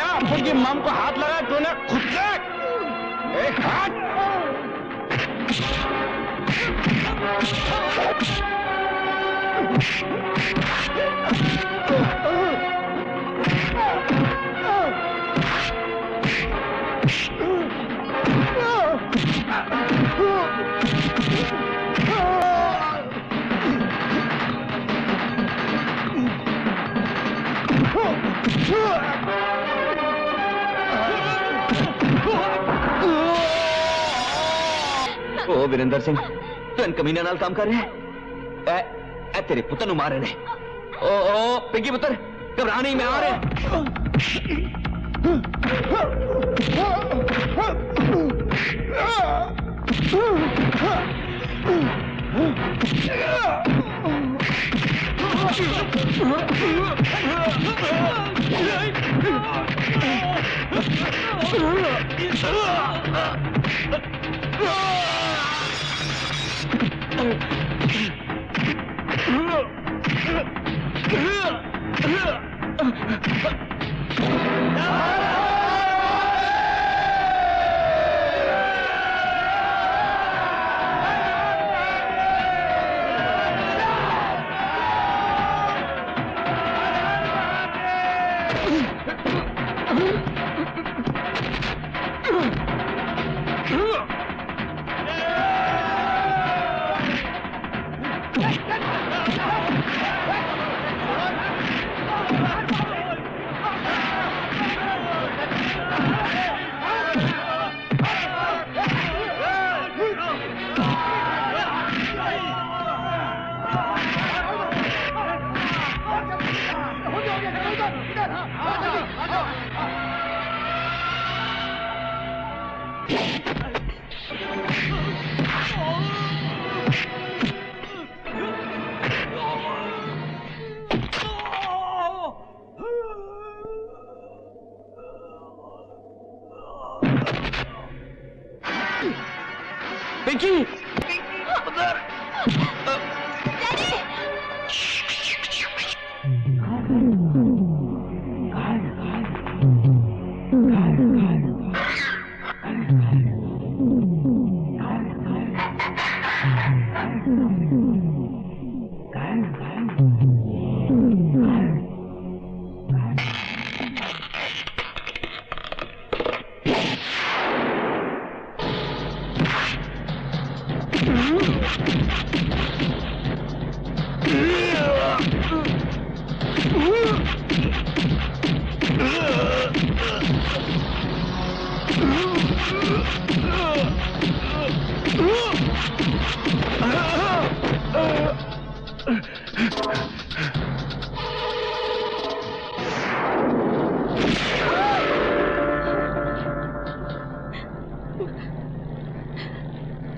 आपकी मम को हाथ लगा तूने खुद से एक हाथ। ओ वीरेंद्र सिंह, तू इन कमीने नाल काम कर रहे हैं? ए तेरे पुत्र नु मारे ने। ओ पिंकी पुत्र, घबरा नहीं, मैं आ रहे।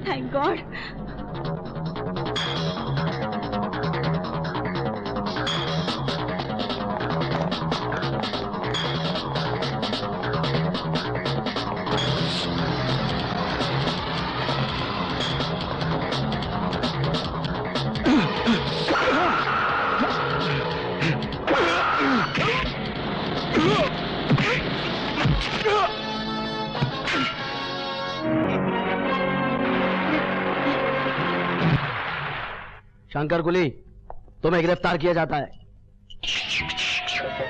Thank God. शंकर कुली, तुम्हें गिरफ्तार किया जाता है।